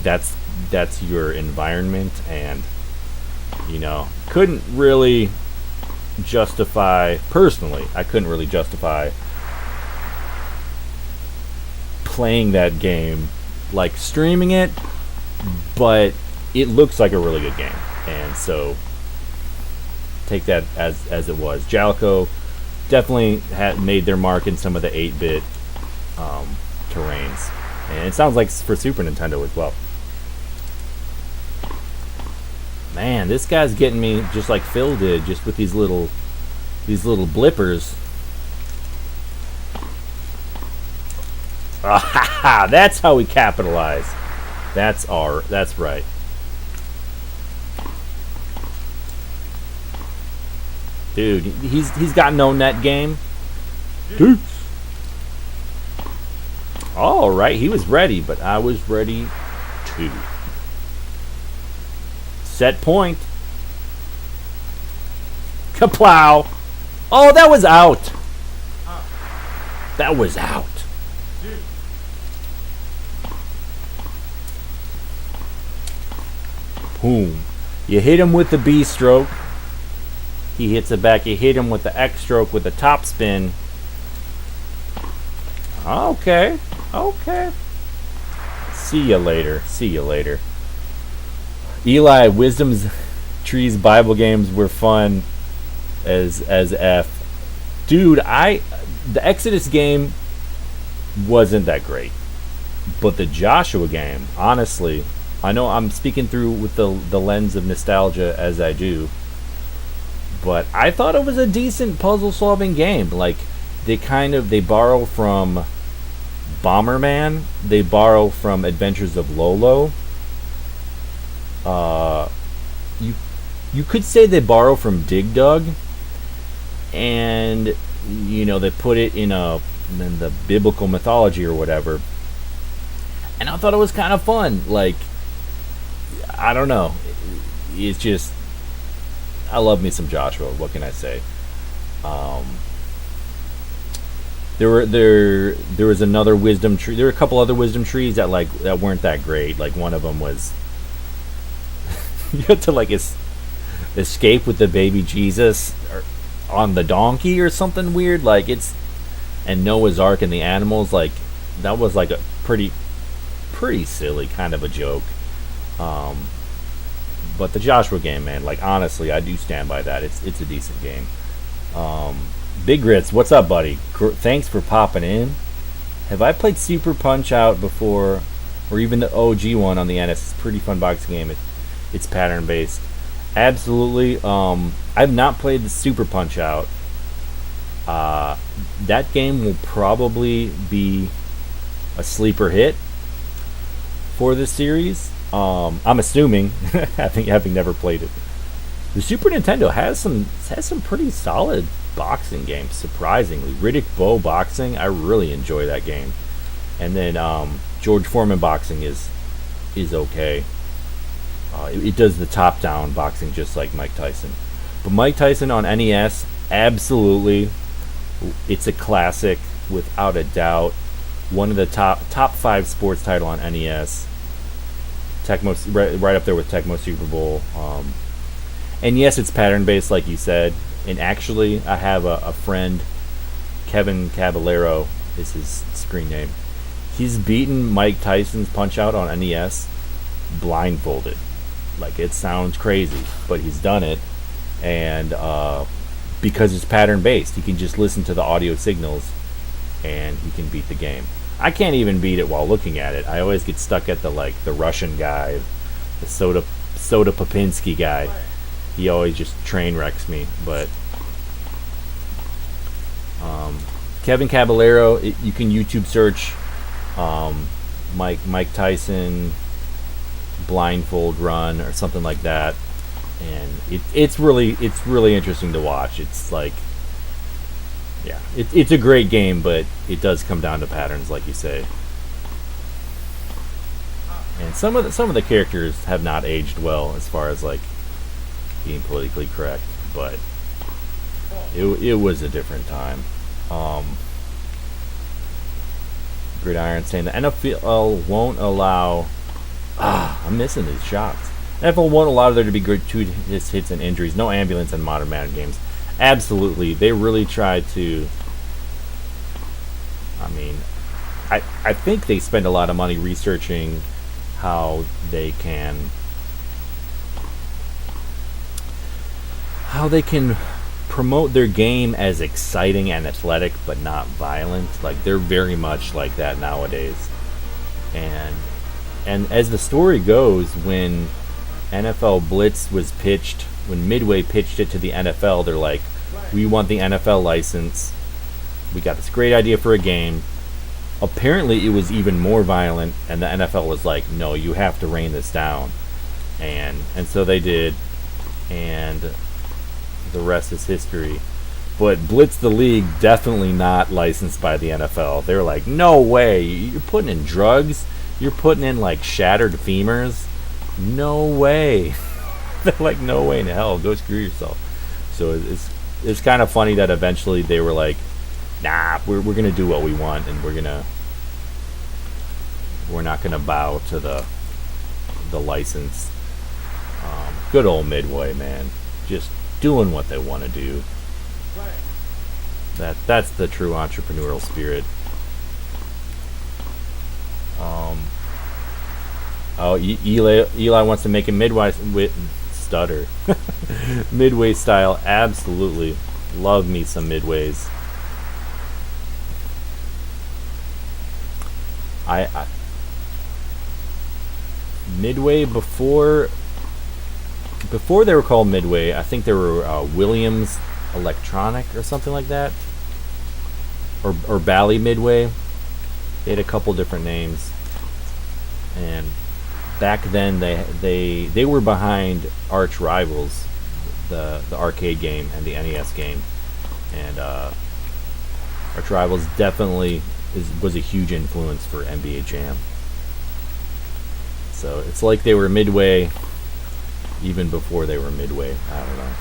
that's your environment, and couldn't really justify, personally, I couldn't really justify playing that game, like streaming it, but it looks like a really good game, and so take that as it was. Jalico definitely had made their mark in some of the 8-bit terrains, and it sounds like for Super Nintendo as well. Man, this guy's getting me just like Phil did, just with these little blippers. Ah, that's how we capitalize. That's right. Dude, he's got no net game. Dude. All right, he was ready, but I was ready too. Set point. Kaplow. Oh, that was out. That was out. Boom. You hit him with the B stroke. He hits it back. You hit him with the X stroke with the top spin. Okay. See you later. Eli, Wisdom's Trees Bible games were fun as F. Dude, the Exodus game wasn't that great. But the Joshua game, honestly, I know I'm speaking through with the lens of nostalgia as I do, but I thought it was a decent puzzle-solving game. Like, they borrow from Bomberman, they borrow from Adventures of Lolo. You could say they borrow from Dig Dug, and they put it in the biblical mythology or whatever. And I thought it was kind of fun. Like, I don't know. It's just, I love me some Joshua. What can I say? There was another wisdom tree. There were a couple other wisdom trees that weren't that great. Like, one of them was you had to escape with the baby Jesus on the donkey or something weird. Like, and Noah's Ark and the animals. Like, that was like a pretty silly kind of a joke. But the Joshua game, man, like, honestly, I do stand by that. It's a decent game. Big Grits, what's up, buddy? Thanks for popping in. Have I played Super Punch Out before, or even the OG one on the NES? It's a pretty fun boxing game. It's pattern based. Absolutely. I've not played the Super Punch Out. That game will probably be a sleeper hit for this series. I'm assuming, having never played it. The Super Nintendo has some pretty solid boxing games, surprisingly. Riddick Bowe Boxing, I really enjoy that game. And then George Foreman Boxing is okay. It does the top-down boxing just like Mike Tyson. But Mike Tyson on NES, absolutely, it's a classic without a doubt. One of the top 5 sports title on NES. Tecmo, right up there with Tecmo Super Bowl. And yes, it's pattern based, like you said. And actually, I have a friend, Kevin Caballero is his screen name. He's beaten Mike Tyson's Punch Out on NES blindfolded. Like, it sounds crazy, but he's done it. And because it's pattern based, he can just listen to the audio signals and he can beat the game. I can't even beat it while looking at it. I always get stuck at the Russian guy, the Soda Popinski guy. He always just train wrecks me. But Kevin Caballero, you can YouTube search Mike Tyson blindfold run or something like that, and it's really interesting to watch. It's like, yeah, it's a great game, but it does come down to patterns, like you say. And some of the characters have not aged well as far as like being politically correct, but it was a different time. Gridiron saying the NFL won't allow. I'm missing these shots. NFL won't allow there to be gratuitous hits and injuries. No ambulance in modern Madden games. Absolutely, they really tried to. I mean, I think they spend a lot of money researching how they can promote their game as exciting and athletic, but not violent. Like, they're very much like that nowadays. And as the story goes, when NFL Blitz was pitched, when Midway pitched it to the NFL, they're like, we want the NFL license. We got this great idea for a game. Apparently it was even more violent, and the NFL was like, no, you have to rein this down. And so they did, and the rest is history. But Blitz the League, definitely not licensed by the NFL. They were like, no way, you're putting in drugs? You're putting in like shattered femurs? No way. They're like, no way in hell, go screw yourself. So it's kind of funny that eventually they were like, nah, we're gonna do what we want, and we're not gonna bow to the license. Good old Midway, man, just doing what they want to do. That's the true entrepreneurial spirit. Eli wants to make a Midway stutter. Midway style, absolutely. Love me some Midways. I Midway before they were called Midway, I think they were Williams Electronic or something like that, or Bally Midway. They had a couple different names, and back then they were behind Arch Rivals, the arcade game and the NES game, and Arch Rivals definitely was a huge influence for NBA Jam. So it's like they were Midway even before they were Midway. I don't know.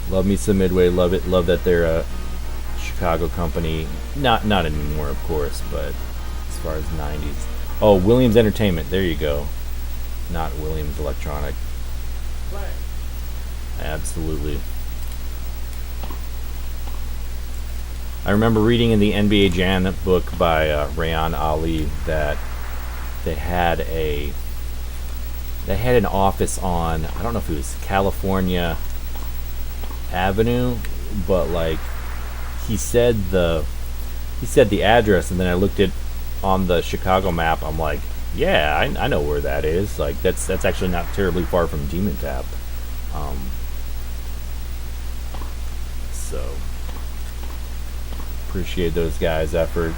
Love me some Midway. Love it. Love that they're a Chicago company. Not anymore, of course, but as far as 90s. Oh, Williams Entertainment. There you go. Not Williams Electronic. Absolutely. I remember reading in the NBA Jam book by Rayan Ali that they had an office on, I don't know if it was California Avenue, but like he said the address, and then I looked it on the Chicago map. I'm like, yeah, I know where that is. Like that's actually not terribly far from Demon Tap. So appreciate those guys' effort.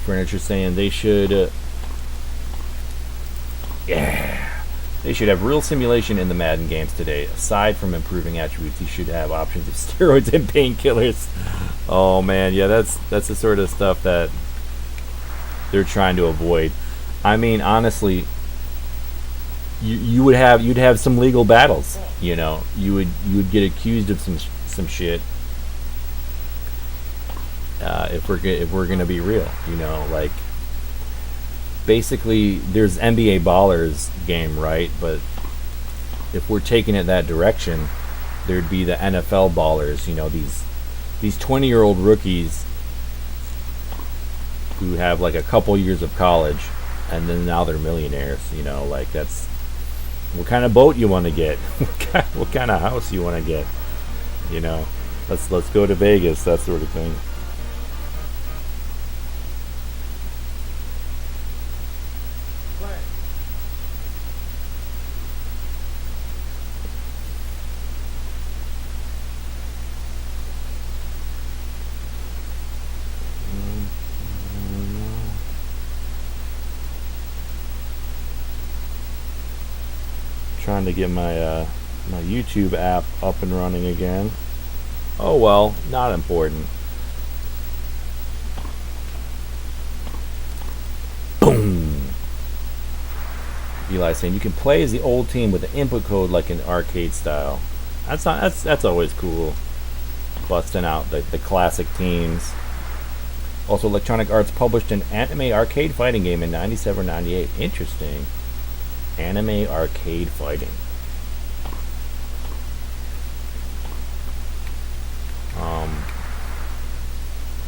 Furniture saying they should they should have real simulation in the Madden games today. Aside from improving attributes, you should have options of steroids and painkillers. Oh man, yeah, that's the sort of stuff that they're trying to avoid. I mean, honestly, you'd have some legal battles. You know, you would get accused of some shit. If we're gonna be real, you know, like basically there's NBA Ballers game, right? But if we're taking it that direction, there'd be the NFL Ballers. You know, these 20-year-old rookies who have like a couple years of college, and then now they're millionaires. You know, like that's what kind of boat you want to get, what kind of house you want to get. You know, let's go to Vegas, that sort of thing. Trying to get my my YouTube app up and running again. Oh well, not important. Boom. Eli saying you can play as the old team with the input code like an arcade style. That's always cool. Busting out the classic teams. Also, Electronic Arts published an anime arcade fighting game in 97-98. Interesting. Anime arcade fighting.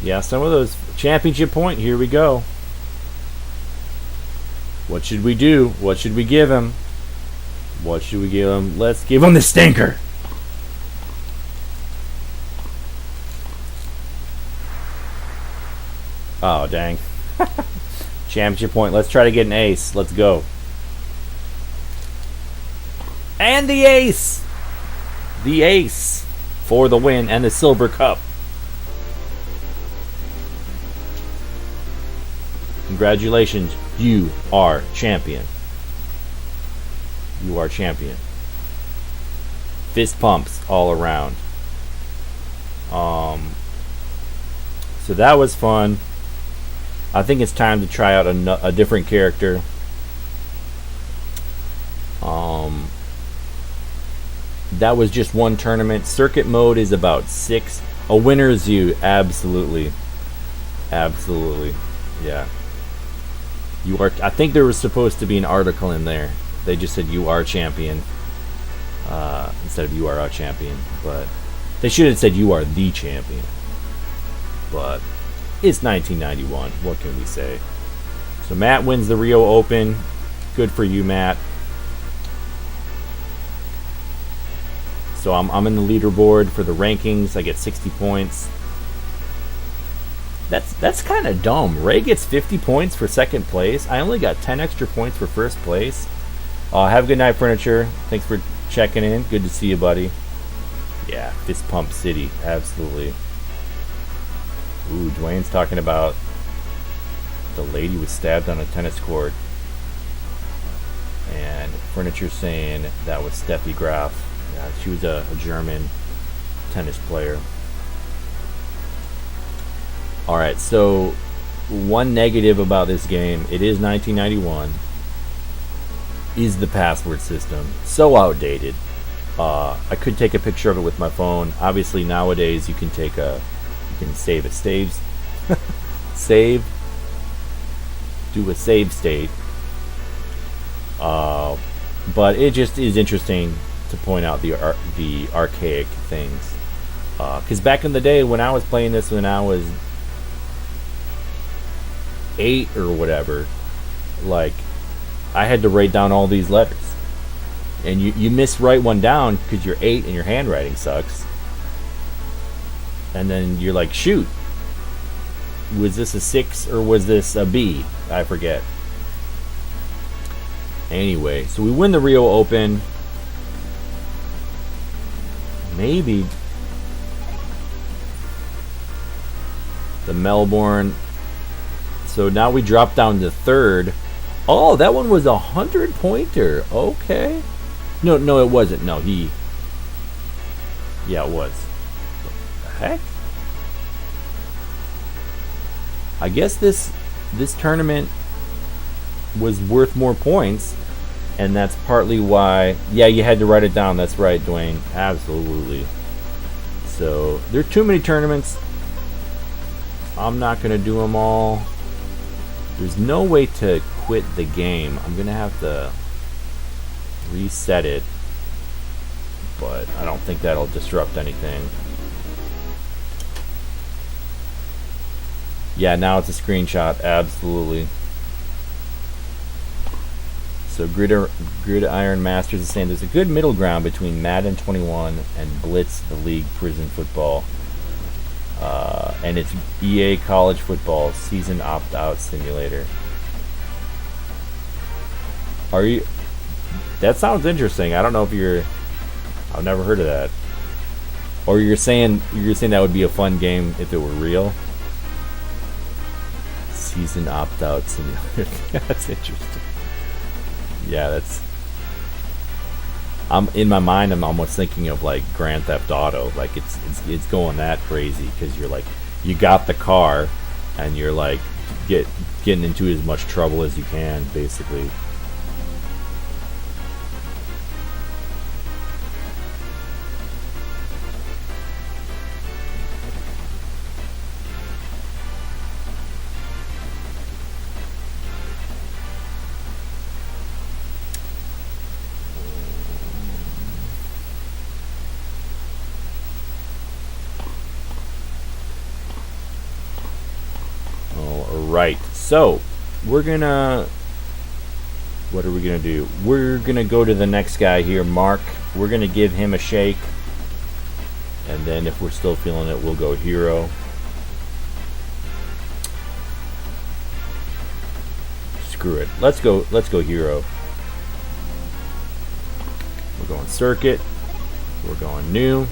Yeah, some of those championship point. Here we go. What should we do? What should we give him? What should we give him? Let's give him the stinker. Oh, dang. Championship point. Let's try to get an ace. Let's go. And the ace! The ace for the win and the silver cup. Congratulations. You are champion. You are champion. Fist pumps all around. So that was fun. I think it's time to try out a different character. That was just one tournament. Circuit mode is about 6. A winner's you. Absolutely. Absolutely. Yeah. You are. I think there was supposed to be an article in there. They just said you are champion. Instead of you are our champion. But they should have said you are the champion. But it's 1991. What can we say? So Matt wins the Rio Open. Good for you, Matt. So I'm in the leaderboard for the rankings. I get 60 points. That's kind of dumb. Ray gets 50 points for second place. I only got 10 extra points for first place. Have a good night, Furniture. Thanks for checking in. Good to see you, buddy. Yeah, Fist Pump City. Absolutely. Ooh, Dwayne's talking about the lady was stabbed on a tennis court. And Furniture saying that was Steffi Graf. Yeah, she was a German tennis player. Alright, so one negative about this game, it is 1991, is the password system. So outdated. I could take a picture of it with my phone. Obviously nowadays you can save it. Save. Do a save state. But it just is interesting to point out the archaic things. Because back in the day when I was playing this, when I was 8 or whatever, like I had to write down all these letters, and you miswrite one down because you're 8 and your handwriting sucks, and then you're like, shoot, was this a 6 or was this a B? I forget. Anyway, so we win the Rio Open. Maybe the Melbourne. So now we drop down to third. Oh, that one was 100-pointer. Okay. No, it wasn't. No, yeah, it was. What the heck? I guess this tournament was worth more points, and that's partly why. Yeah, you had to write it down. That's right, Dwayne. Absolutely. So there are too many tournaments. I'm not gonna do them all. There's no way to quit the game. I'm gonna have to reset it, but I don't think that'll disrupt anything. Yeah, now it's a screenshot, absolutely. So Gridiron Masters is saying there's a good middle ground between Madden 21 and Blitz, the league prison football. And it's EA College Football Season Opt-Out Simulator. Are you... That sounds interesting. I don't know if you're... I've never heard of that. Or you're saying that would be a fun game if it were real? Season Opt-Out Simulator. That's interesting. Yeah, that's... in my mind, I'm almost thinking of like Grand Theft Auto. Like it's going that crazy because you're like, you got the car and you're like getting into as much trouble as you can, basically. Right, so we're gonna... What are we gonna do? We're gonna go to the next guy here, Mark. We're gonna give him a shake, and then if we're still feeling it, we'll go Hiro. Screw it. Let's go Hiro. We're going Circuit. We're going New.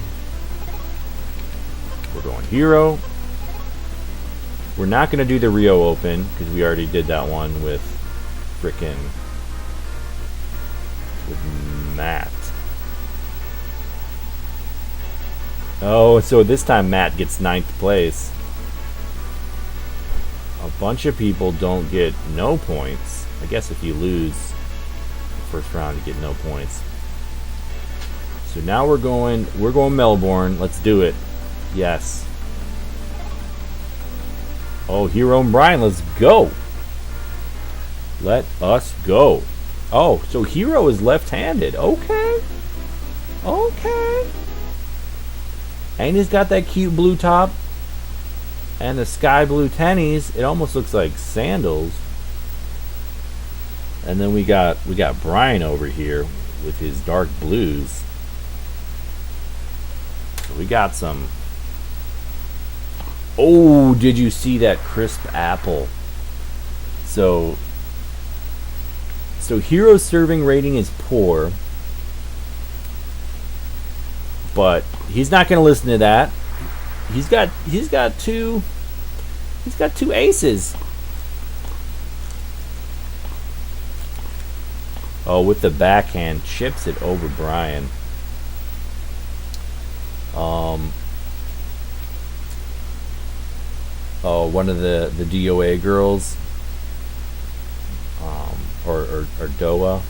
We're going Hiro. We're not going to do the Rio Open because we already did that one with Matt. Oh, so this time Matt gets 9th place. A bunch of people don't get no points. I guess if you lose the first round, you get no points. So now we're going Melbourne. Let's do it. Yes. Oh, Hiro and Brian, let's go. Let us go. Oh, so Hiro is left-handed. Okay. Okay. And he's got that cute blue top and the sky blue tennies. It almost looks like sandals. And then we got Brian over here with his dark blues. So we got some... Oh, did you see that crisp apple? So Hiro's serving rating is poor, but he's not going to listen to that. He's got two aces. Oh, with the backhand, chips it over Brian. Oh, one of the DOA girls, or DOA,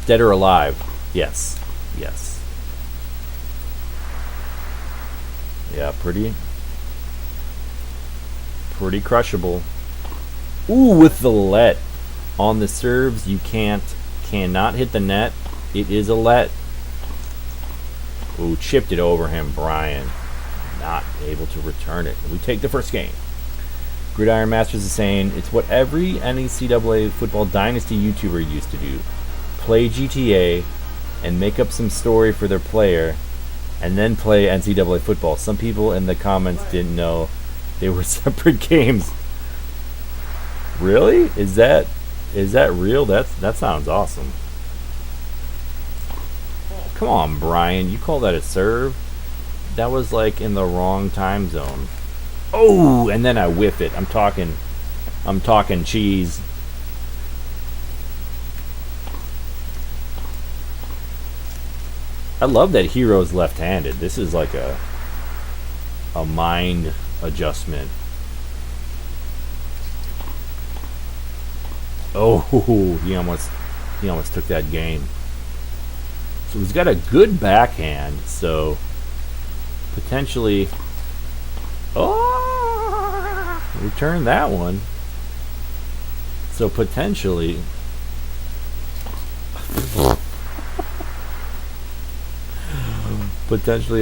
Dead or Alive. Yes. Yeah, pretty crushable. Ooh, with the let on the serves, you cannot hit the net. It is a let. Ooh, chipped it over him, Brian. Not able to return it. We take the first game. Gridiron Masters is saying it's what every NCAA football dynasty YouTuber used to do: play GTA and make up some story for their player and then play NCAA football. Some people in the comments didn't know they were separate games. Really? Is that real? That sounds awesome. Come on, Brian. You call that a serve? That was like in the wrong time zone. Oh, and then I whiff it. I'm talking cheese. I love that Hiro's left-handed. This is like a mind adjustment. Oh, he almost took that game. So he's got a good backhand, so potentially... Oh! Return that one. So potentially,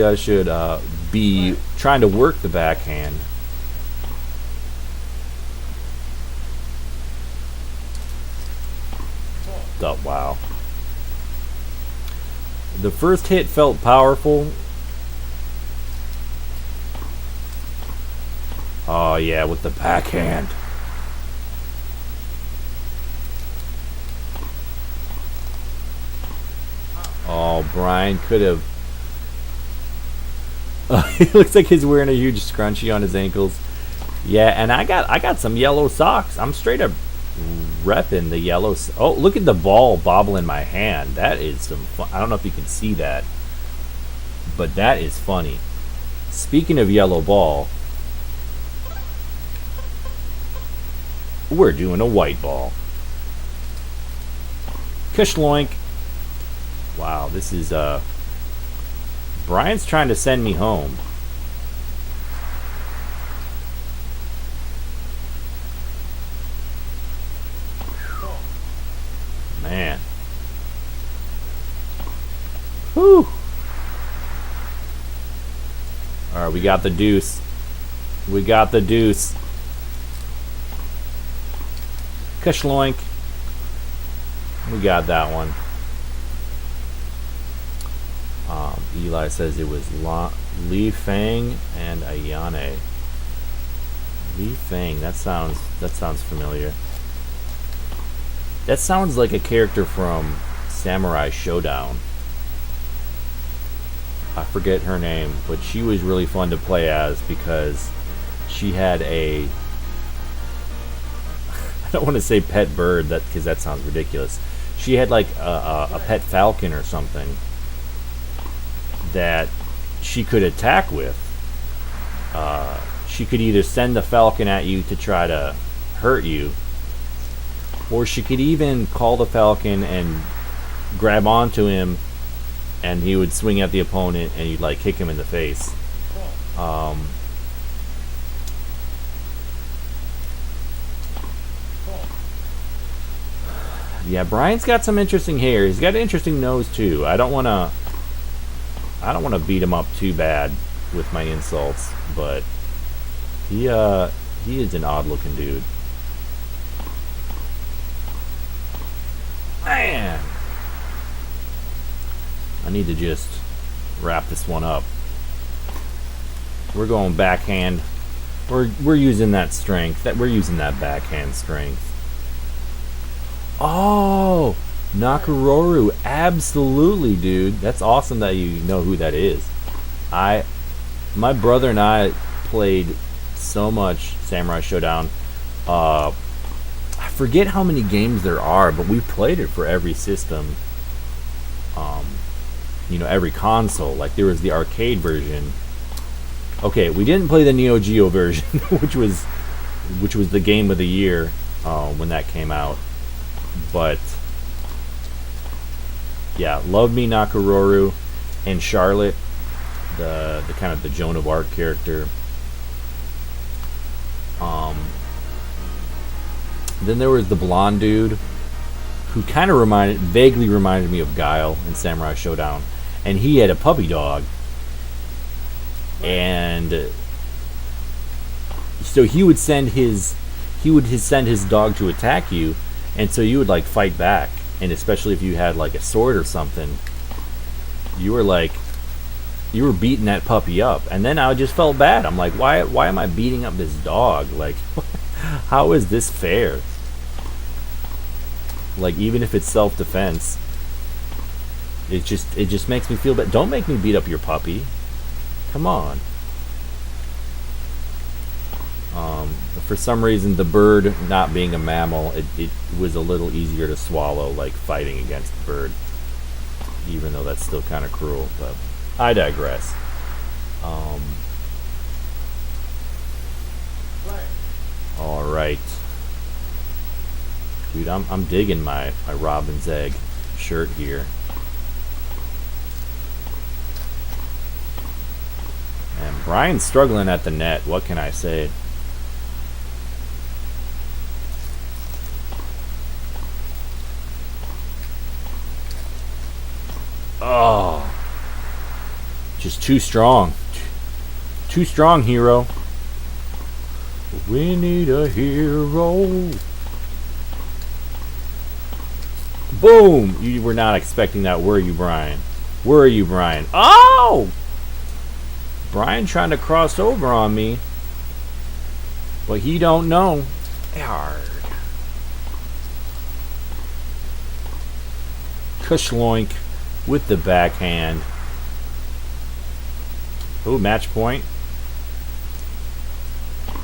I should be trying to work the backhand. Oh, wow. The first hit felt powerful. Oh yeah, with the backhand. Oh, Brian could have. It looks like he's wearing a huge scrunchie on his ankles. Yeah, and I got some yellow socks. I'm straight up repping the yellow. Oh, look at the ball bobble in my hand. That is some fun. I don't know if you can see that, but that is funny. Speaking of yellow ball, we're doing a white ball. Kashloink. Wow, this is Brian's trying to send me home. Man. Whew. Alright, we got the deuce. We got the deuce. Kashloink. We got that one. Eli says it was Li Fang and Ayane. Li Fang, that sounds familiar. That sounds like a character from Samurai Showdown. I forget her name, but she was really fun to play as because she had a I don't want to say pet bird because that sounds ridiculous. She had like a pet falcon or something that she could attack with. She could either send the falcon at you to try to hurt you, or she could even call the falcon and grab onto him, and he would swing at the opponent, and you'd like kick him in the face. Yeah, Brian's got some interesting hair. He's got an interesting nose too. I don't want to beat him up too bad with my insults, but he is an odd-looking dude. Man, I need to just wrap this one up. We're going backhand. We're using that strength. We're using that backhand strength. Oh, Nakamura, absolutely, dude. That's awesome that you know who that is. My brother and I played so much Samurai Showdown. I forget how many games there are, but we played it for every system. Every console. Like there was the arcade version. Okay, we didn't play the Neo Geo version, which was the game of the year when that came out. But yeah, love me Nakamura and Charlotte, the kind of the Joan of Arc character. Then there was the blonde dude who kind of vaguely reminded me of Guile in Samurai Showdown, and he had a puppy dog, and so he would send his dog to attack you, and so you would like fight back, and especially if you had like a sword or something, you were beating that puppy up, and then I just felt bad. I'm like, why am I beating up this dog? Like, how is this fair? Like, even if it's self-defense, it just makes me feel bad. Don't make me beat up your puppy. Come on. For some reason, the bird not being a mammal, it was a little easier to swallow, like fighting against the bird, even though that's still kind of cruel. But I digress. All right, dude, I'm digging my Robin's Egg shirt here. And Brian's struggling at the net. What can I say? Oh, just too strong. Too strong, Hiro. We need a hero. Boom! You were not expecting that, were you, Brian? Were you, Brian? Oh! Brian trying to cross over on me. But he don't know. Yarg. Kushloink with the backhand. Oh, match point.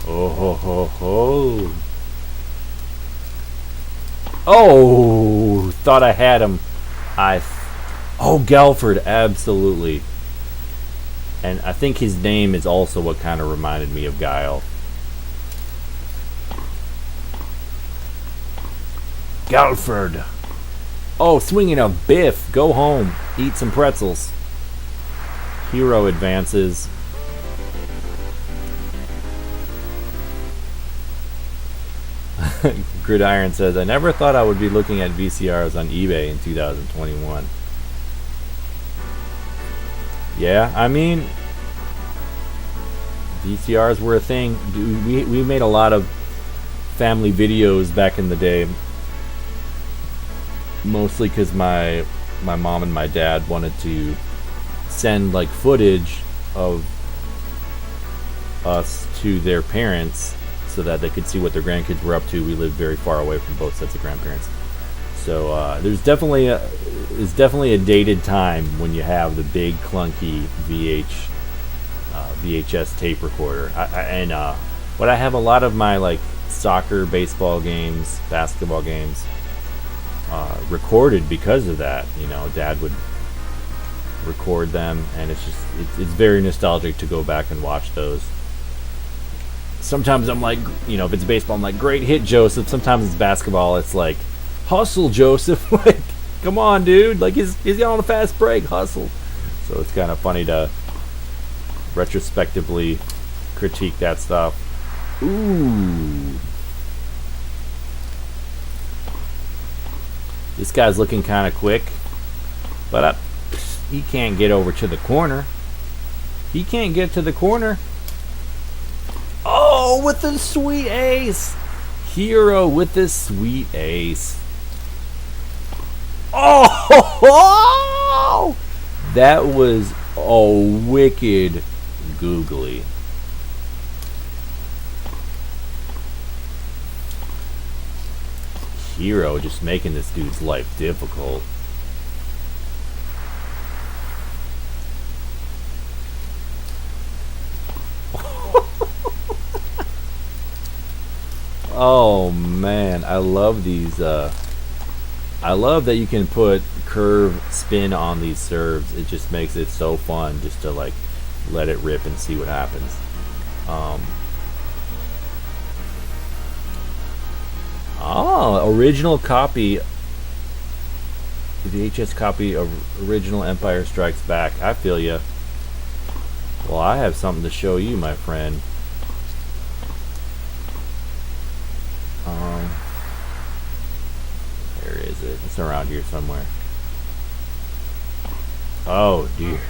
Oh ho ho ho. Oh, thought I had him. Oh, Gelford, absolutely. And I think his name is also what kind of reminded me of Guile. Gelford. Oh, swinging a biff. Go home. Eat some pretzels. Hiro advances. Gridiron says, I never thought I would be looking at VCRs on eBay in 2021. Yeah, I mean, VCRs were a thing. We made a lot of family videos back in the day. Mostly because my mom and my dad wanted to send like footage of us to their parents so that they could see what their grandkids were up to. We lived very far away from both sets of grandparents, so there's definitely a dated time when you have the big clunky VHS tape recorder. But I have a lot of my like soccer, baseball games, basketball games recorded because of that. You know, Dad would record them, and it's very nostalgic to go back and watch those. Sometimes I'm like, you know, if it's baseball, I'm like, great hit, Joseph. Sometimes it's basketball, it's like, hustle, Joseph. Like, come on, dude. Like, he's on a fast break. Hustle. So it's kind of funny to retrospectively critique that stuff. Ooh. This guy's looking kind of quick, but he can't get over to the corner. He can't get to the corner. Oh, with the sweet ace. Hiro with the sweet ace. Oh, that was a wicked googly. Hiro just making this dude's life difficult. Oh man, I love these. I love that you can put curve spin on these serves. It just makes it so fun just to like let it rip and see what happens. Original copy, VHS copy of original Empire Strikes Back. I feel ya. Well, I have something to show you, my friend. Where is it? It's around here somewhere. Oh dear.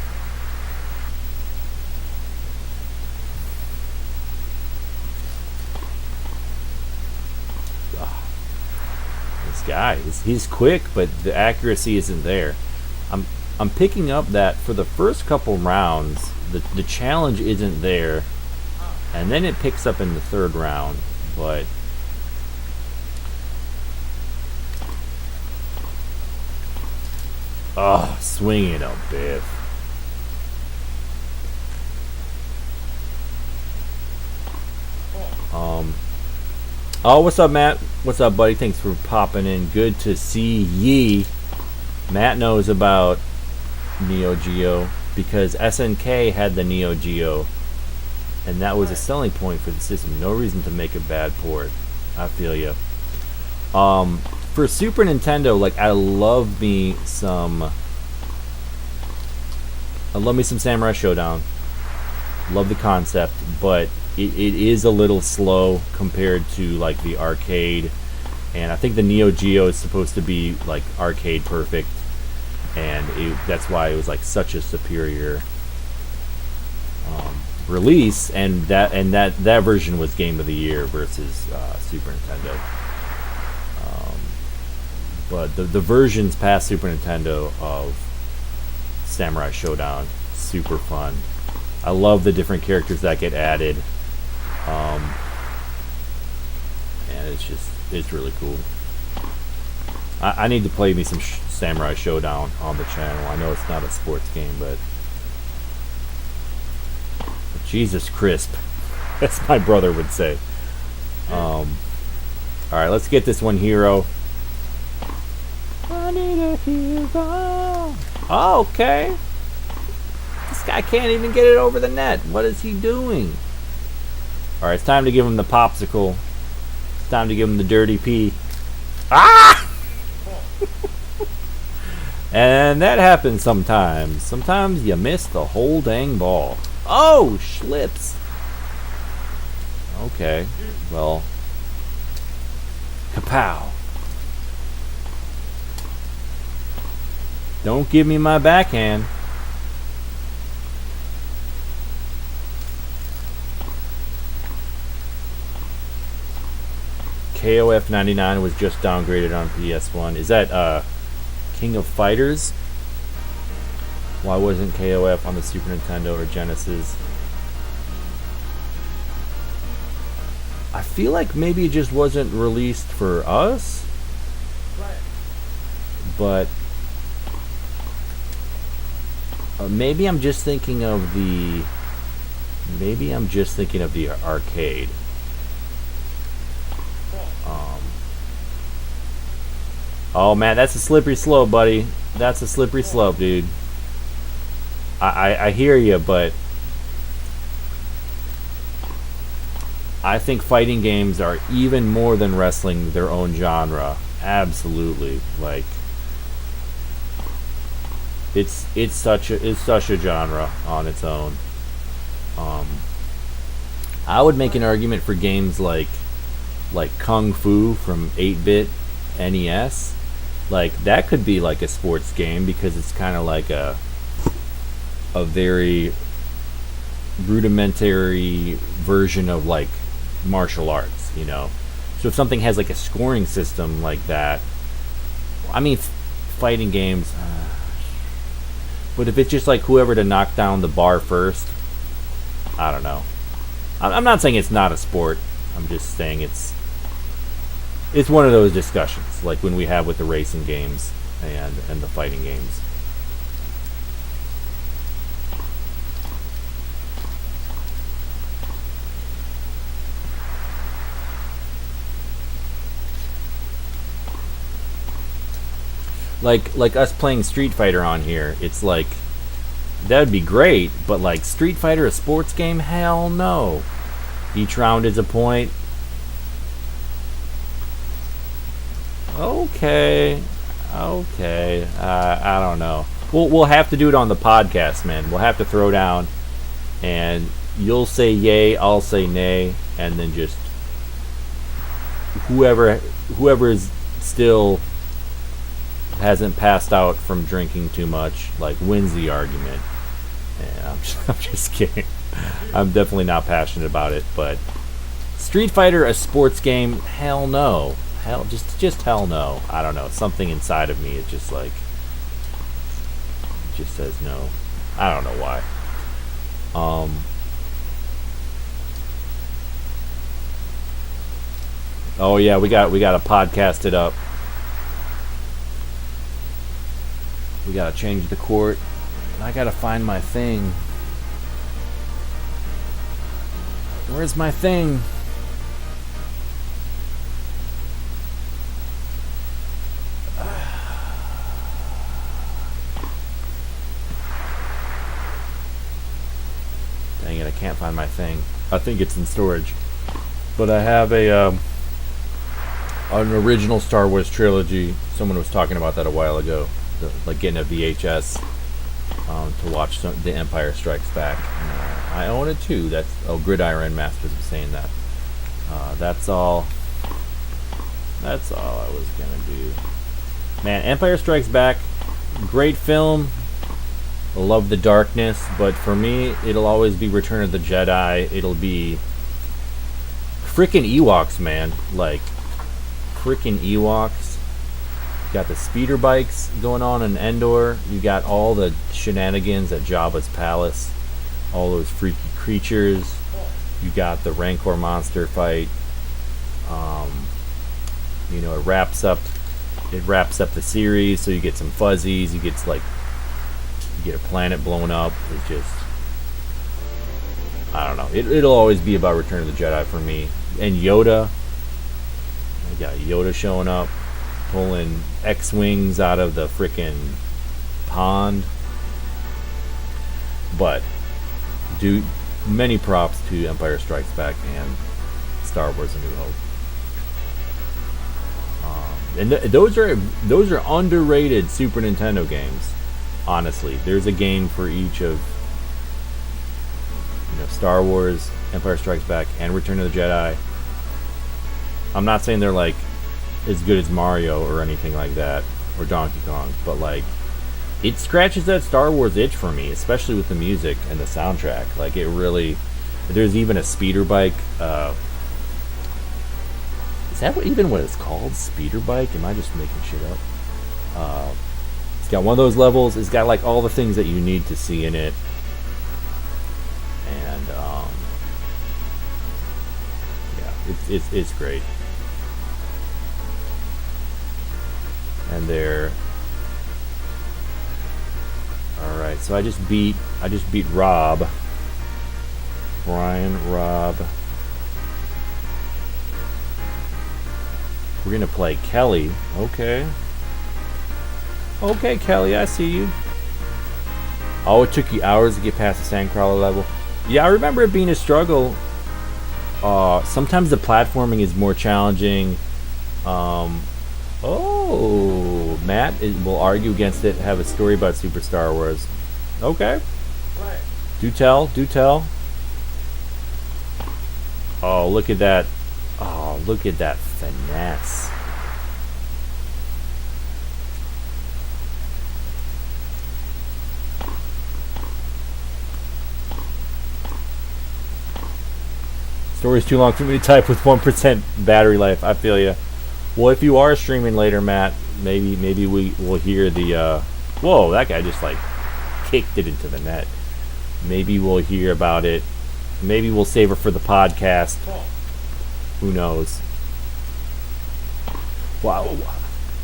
This guy, he's quick, but the accuracy isn't there. I'm picking up that for the first couple rounds, the challenge isn't there, and then it picks up in the third round, but swinging a biff. Oh, what's up, Matt? What's up, buddy? Thanks for popping in. Good to see ye. Matt knows about Neo Geo because SNK had the Neo Geo, and that was a selling point for the system. No reason to make a bad port. I feel you. For Super Nintendo, like I love me some Samurai Showdown. Love the concept, but it is a little slow compared to like the arcade, and I think the Neo Geo is supposed to be like arcade perfect. and that's why it was like such a superior release, and that version was Game of the Year versus Super Nintendo. But the versions past Super Nintendo of Samurai Showdown, super fun. I love the different characters that get added, and it's really cool. I need to play me some Samurai Showdown on the channel. I know it's not a sports game, but Jesus crisp, as my brother would say. All right, let's get this one, Hiro. I need a hero. Oh, okay. This guy can't even get it over the net. What is he doing? All right, it's time to give him the popsicle. It's time to give him the dirty P. Ah! And that happens sometimes. Sometimes you miss the whole dang ball. Oh, schlips. Okay, well. Kapow. Don't give me my backhand. KOF 99 was just downgraded on PS1. Is that King of Fighters? Why wasn't KOF on the Super Nintendo or Genesis? I feel like maybe it just wasn't released for us. But maybe I'm just thinking of the arcade. Oh man, that's a slippery slope, buddy. That's a slippery slope, dude. I hear you, but I think fighting games are even more than wrestling their own genre. Absolutely, like it's such a genre on its own. I would make an argument for games like Kung Fu from 8-bit NES. Like that could be like a sports game because it's kind of like a very rudimentary version of like martial arts, you know. So if something has like a scoring system like that, I mean, fighting games. But if it's just like whoever to knock down the bar first, I don't know. I'm not saying it's not a sport. I'm just saying it's one of those discussions like when we have with the racing games and the fighting games. Like us playing Street Fighter on here, it's like that would be great, but like Street Fighter, a sports game, hell no. Each round is a point. Okay. I don't know. We'll have to do it on the podcast, man. We'll have to throw down, and you'll say yay, I'll say nay, and then just whoever is still hasn't passed out from drinking too much, like, wins the argument. And I'm just kidding. I'm definitely not passionate about it, but Street Fighter, a sports game, hell no. Just hell no. I don't know. Something inside of me is just like, just says no. I don't know why. Oh yeah, we got to podcast it up. We gotta change the court. I gotta find my thing. Where's my thing? Dang it, I can't find my thing. I think it's in storage. But I have an original Star Wars trilogy. Someone was talking about that a while ago. Like getting a VHS to watch The Empire Strikes Back. I own it too. Gridiron Masters was saying that. That's all I was gonna do. Man, Empire Strikes Back great film. I love the darkness, but for me, it'll always be Return of the Jedi. It'll be freaking Ewoks, man. Like, freaking Ewoks. You got the speeder bikes going on in Endor. You got all the shenanigans at Jabba's palace. All those freaky creatures. You got the Rancor monster fight. You know, it wraps up the series, so you get some fuzzies. You get a planet blown up. It's just, I don't know. It'll always be about Return of the Jedi for me. And Yoda. I got Yoda showing up, pulling X-Wings out of the frickin' pond. But, many props to Empire Strikes Back and Star Wars: A New Hope. And those are underrated Super Nintendo games. Honestly, there's a game for each of, you know, Star Wars, Empire Strikes Back, and Return of the Jedi. I'm not saying they're like as good as Mario or anything like that, or Donkey Kong, but like, it scratches that Star Wars itch for me, especially with the music and the soundtrack. Like, it really. There's even a speeder bike. Is that what it's called? Speeder bike? Am I just making shit up? It's got one of those levels. It's got like all the things that you need to see in it, and yeah, it's great. And there. All right, so I just beat Rob. Rob. We're gonna play Kelly. Okay, Kelly, I see you. Oh, it took you hours to get past the Sandcrawler level. Yeah, I remember it being a struggle. Sometimes the platforming is more challenging. Matt will argue against it. Have a story about Super Star Wars. Okay. Right. Do tell. Oh, look at that. Oh, look at that finesse. Story's too long for me to type with 1% battery life. I feel you. Well, if you are streaming later, Matt, maybe we will hear the. Whoa, that guy just like kicked it into the net. Maybe we'll hear about it. Maybe we'll save it for the podcast. Who knows? Wow.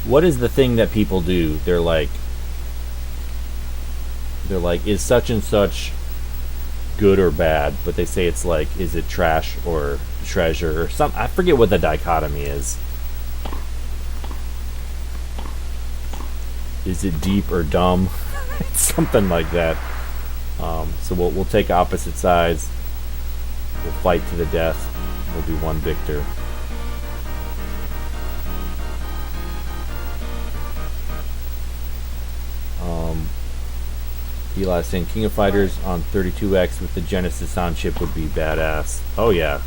What is the thing that people do? They're like, is such and such good or bad? But they say it's like, is it trash or treasure or something? I forget what the dichotomy is. Is it deep or dumb? It's something like that. So we'll take opposite sides. We'll fight to the death. We'll be one victor. Eli saying King of Fighters on 32X with the Genesis on chip would be badass. Oh yeah.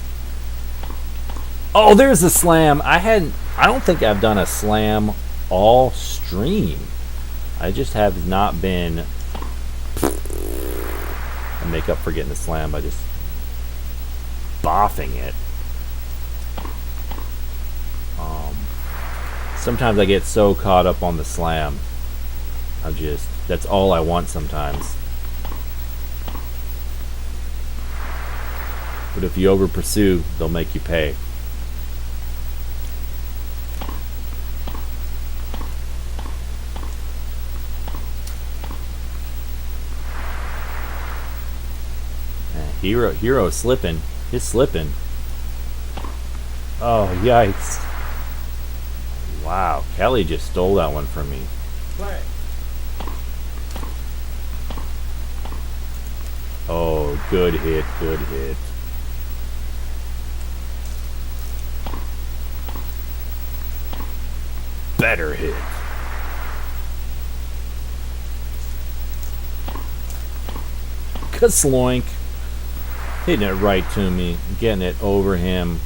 Oh, there's a slam. I don't think I've done a slam all stream. I just have not been. I make up for getting the slam by just boffing it. Sometimes I get so caught up on the slam. That's all I want sometimes. But if you over pursue, they'll make you pay. Hiro slipping. He's slipping. Oh, yikes. Wow, Kelly just stole that one from me. Right. Oh, good hit, good hit. Better hit. Kasloink. Hitting it right to me. Getting it over him.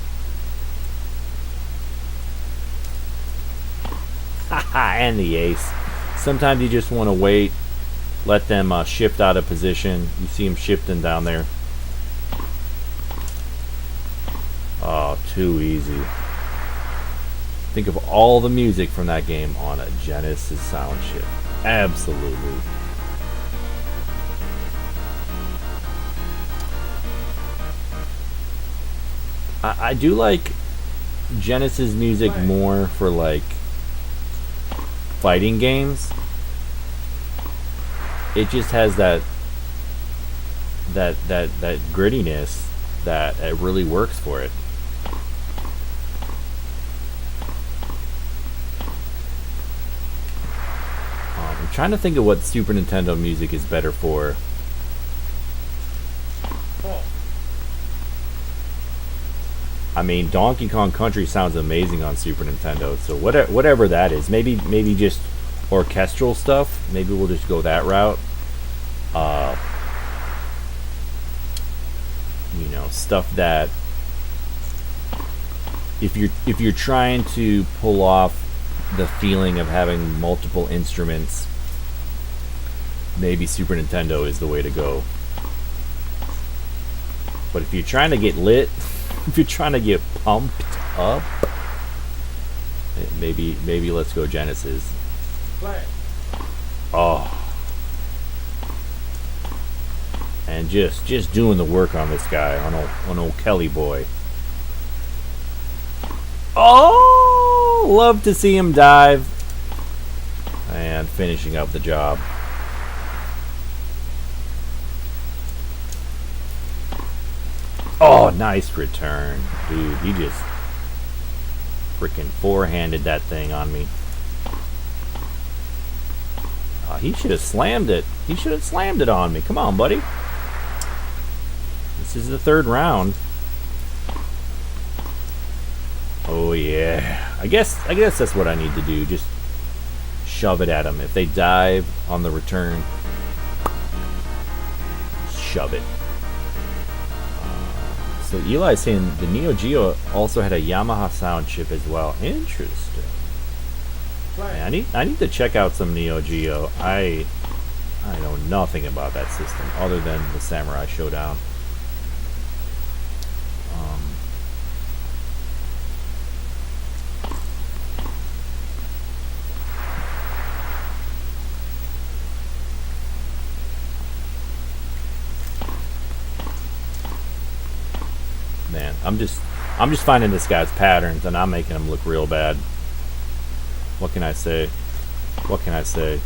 Haha, and the ace. sometimes you just want to wait, let them shift out of position. You see them shifting down there. Oh, too easy. Think of all the music from that game on a Genesis sound chip. Absolutely. I do like Genesis music more for like fighting games. It just has that grittiness that it really works for it. I'm trying to think of what Super Nintendo music is better for. I mean, Donkey Kong Country sounds amazing on Super Nintendo, so whatever that is, maybe just orchestral stuff. Maybe we'll just go that route. You know, stuff that if you're trying to pull off the feeling of having multiple instruments, maybe Super Nintendo is the way to go. But if you're trying to get lit, if you're trying to get pumped up, maybe let's go Genesis. Oh, and just doing the work on this guy, on old Kelly boy. Oh, love to see him dive. And finishing up the job. Oh, nice return. Dude, he just freaking forehanded that thing on me. He should have slammed it. He should have slammed it on me. Come on, buddy. This is the third round. Oh, yeah. I guess that's what I need to do. Just shove it at them. If they dive on the return, shove it. So Eli's saying the Neo Geo also had a Yamaha sound chip as well. Interesting. Man, I need to check out some Neo Geo. I know nothing about that system other than the Samurai Showdown. Man, I'm just finding this guy's patterns and I'm making him look real bad. What can I say? What can I say?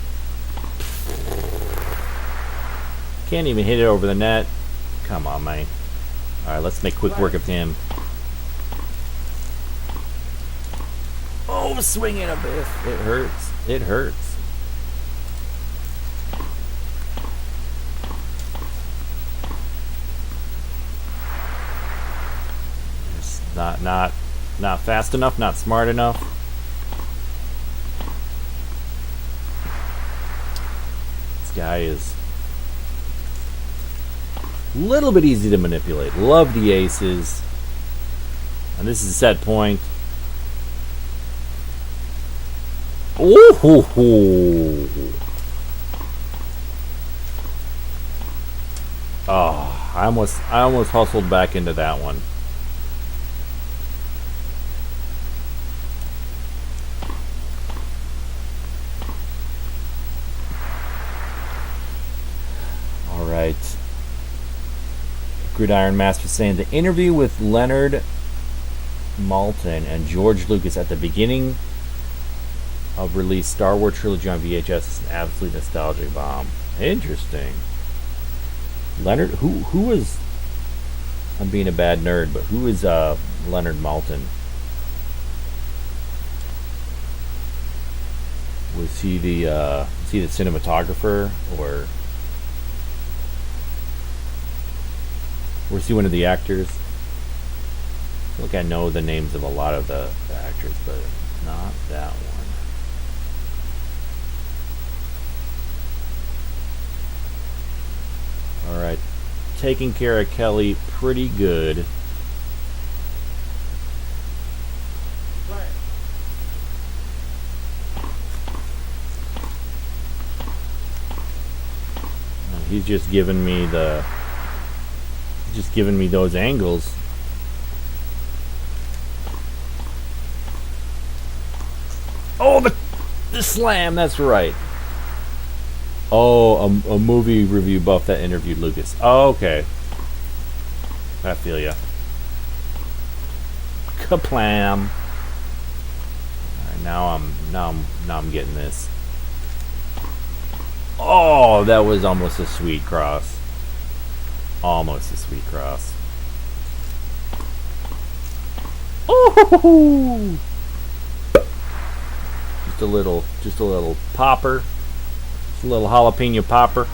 Can't even hit it over the net. Come on, man. Alright, let's make quick work of him. Oh, swinging a bit. It hurts. It hurts. Not fast enough, not smart enough. This guy is a little bit easy to manipulate. Love the aces. And this is a set point. Ooh hoo hoo. Oh, I almost hustled back into that one. Gridiron Master saying the interview with Leonard Maltin and George Lucas at the beginning of release Star Wars trilogy on VHS is an absolute nostalgic bomb. Interesting. Leonard, who was? I'm being a bad nerd, but who is Leonard Maltin? Was he the cinematographer, or was he one of the actors? I feel like I know the names of a lot of the actors, but not that one. Alright. Taking care of Kelly pretty good. he's just giving me those angles. Oh, the slam, that's right. Oh, a movie review buff that interviewed Lucas. Oh, okay. I feel ya. Kaplam. Alright, now I'm getting this. Oh, that was almost a sweet cross. Almost a sweet cross. Oh! Just a little popper. Just a little jalapeno popper.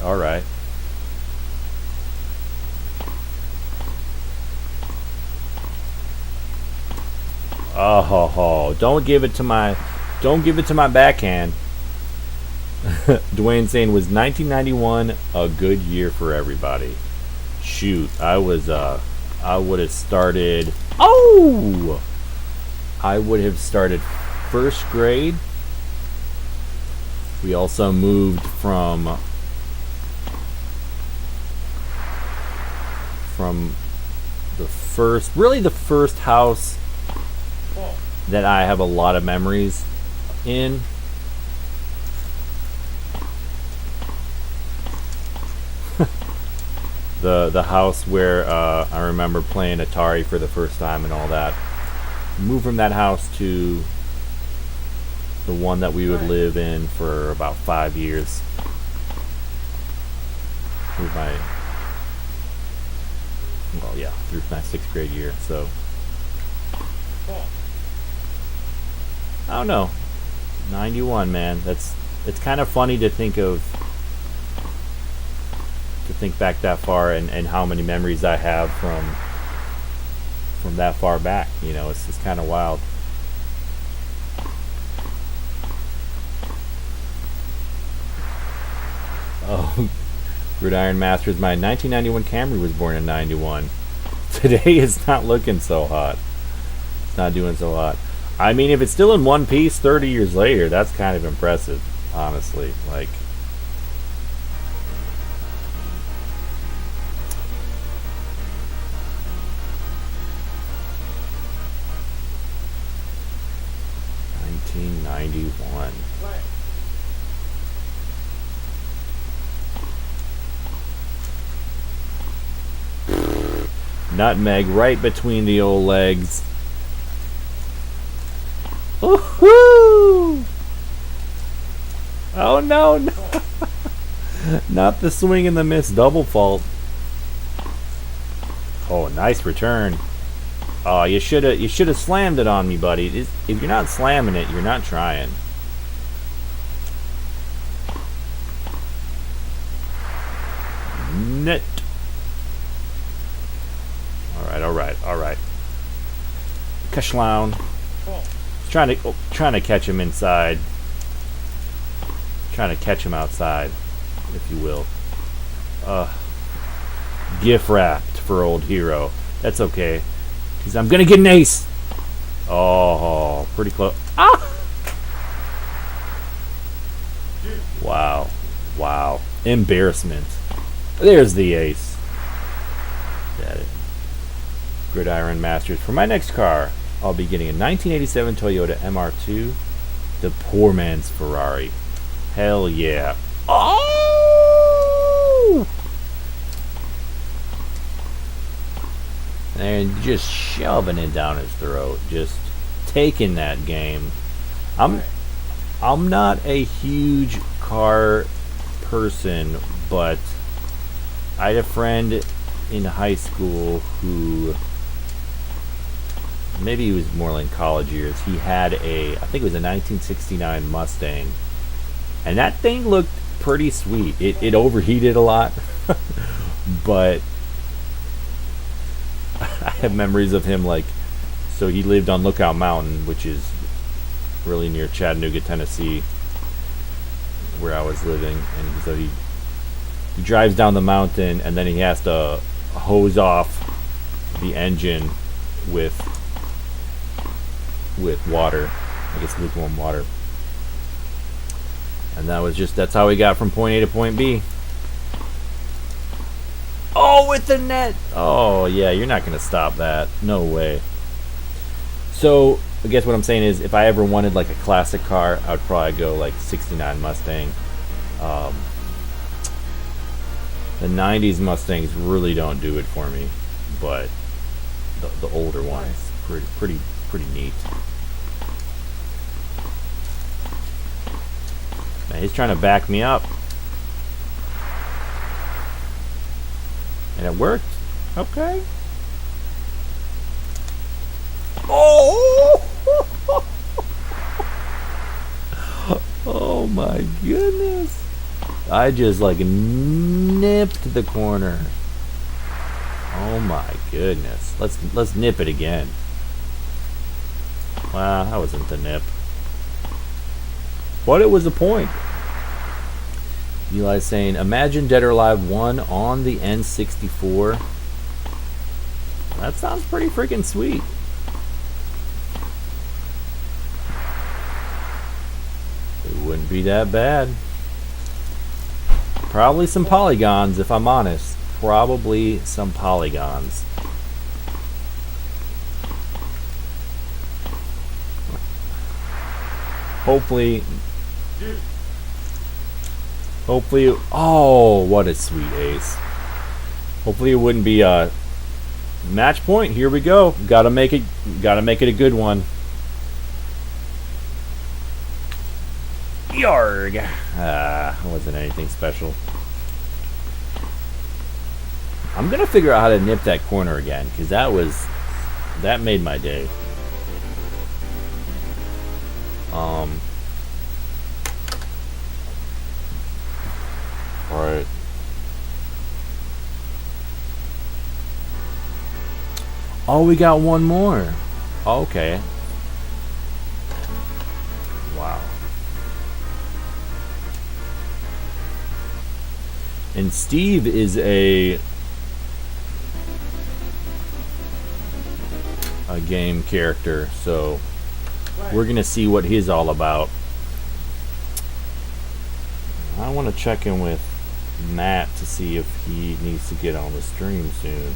All right. Oh, don't give it to my backhand. Dwayne saying, was 1991 a good year for everybody? Shoot, I would have started. Oh, I would have started first grade. We also moved from the first house that I have a lot of memories in. The house where I remember playing Atari for the first time and all that. Moved from that house to the one that we would live in for about 5 years. Through my 6th grade year. So I don't know. 91, man. It's kind of funny to think back that far and how many memories I have from that far back. You know, it's just kind of wild. Oh, Gridiron Masters, my 1991 Camry was born in 91. Today it's not looking so hot. It's not doing so hot. I mean, if it's still in one piece 30 years later, that's kind of impressive, honestly. Like, '91. Nutmeg right between the old legs. Woohoo! Oh no, no. Not the swing and the miss double fault. Oh, nice return. Oh, you should have slammed it on me, buddy. If you're not slamming it, you're not trying. Net. All right. Kashlaun. Trying to catch him inside. Trying to catch him outside, if you will. Gift wrapped for old Hiro. That's okay. Because I'm gonna get an ace. Oh, pretty close. Ah! Wow. Embarrassment. There's the ace. Got it. Gridiron Masters. For my next car, I'll be getting a 1987 Toyota MR2, the poor man's Ferrari. Hell yeah. Oh! And just shoving it down his throat. Just taking that game. I'm not a huge car person, but I had a friend in high school who, maybe he was more like college years, he had I think it was a 1969 Mustang, and that thing looked pretty sweet. It overheated a lot, but I have memories of him, like, so he lived on Lookout Mountain, which is really near Chattanooga, Tennessee, where I was living, and so he drives down the mountain and then he has to hose off the engine with water, I guess lukewarm water. And that's how he got from point A to point B. Oh, with the net! Oh, yeah, you're not going to stop that. No way. So, I guess what I'm saying is, if I ever wanted, like, a classic car, I would probably go, like, 69 Mustang. The 90s Mustangs really don't do it for me, but the older ones, pretty neat. Man, he's trying to back me up. And it worked. Okay. Oh! Oh my goodness. I just like nipped the corner. Oh my goodness. Let's nip it again. Wow, that wasn't the nip. But it was a point. Eli's saying, imagine Dead or Alive 1 on the N64. That sounds pretty freaking sweet. It wouldn't be that bad. Probably some polygons, if I'm honest. Probably some polygons. Hopefully, oh, what a sweet ace. Hopefully it wouldn't be a match point. Here we go. Gotta make it a good one. Yarg. It wasn't anything special. I'm gonna figure out how to nip that corner again, because that made my day. Alright. Oh, we got one more. Okay. Wow. And Steve is a game character, so we're gonna see what he's all about. I want to check in with Matt to see if he needs to get on the stream soon.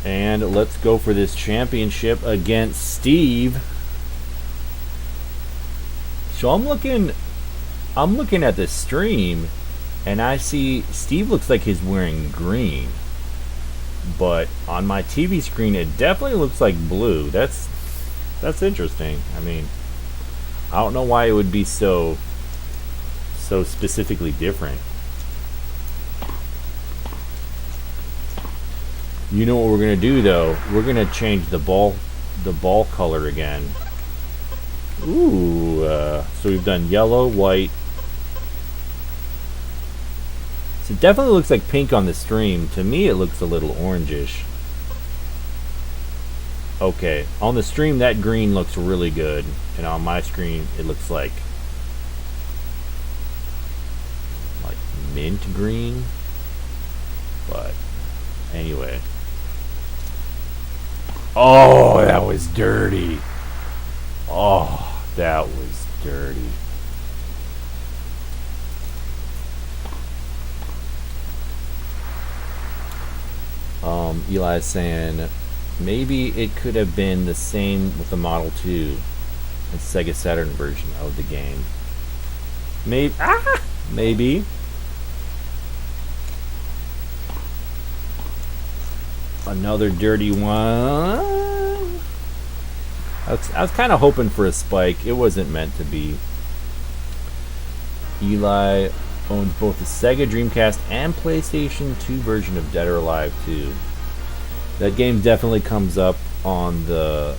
And let's go for this championship against Steve. So I'm looking at this stream and I see Steve looks like he's wearing green. But on my TV screen it definitely looks like blue. That's interesting. I mean, I don't know why it would be so specifically different. You know what we're gonna do though? We're gonna change the ball color again. Ooh, so we've done yellow, white. So it definitely looks like pink on the stream. To me, it looks a little orangish. Okay, on the stream that green looks really good, and on my screen it looks like mint green. But anyway. Oh, that was dirty. Oh, that was dirty. Eli's saying maybe it could have been the same with the Model 2 and Sega Saturn version of the game. Maybe. Another dirty one. I was kind of hoping for a spike. It wasn't meant to be. Eli owns both the Sega Dreamcast and PlayStation 2 version of Dead or Alive 2. That game definitely comes up on the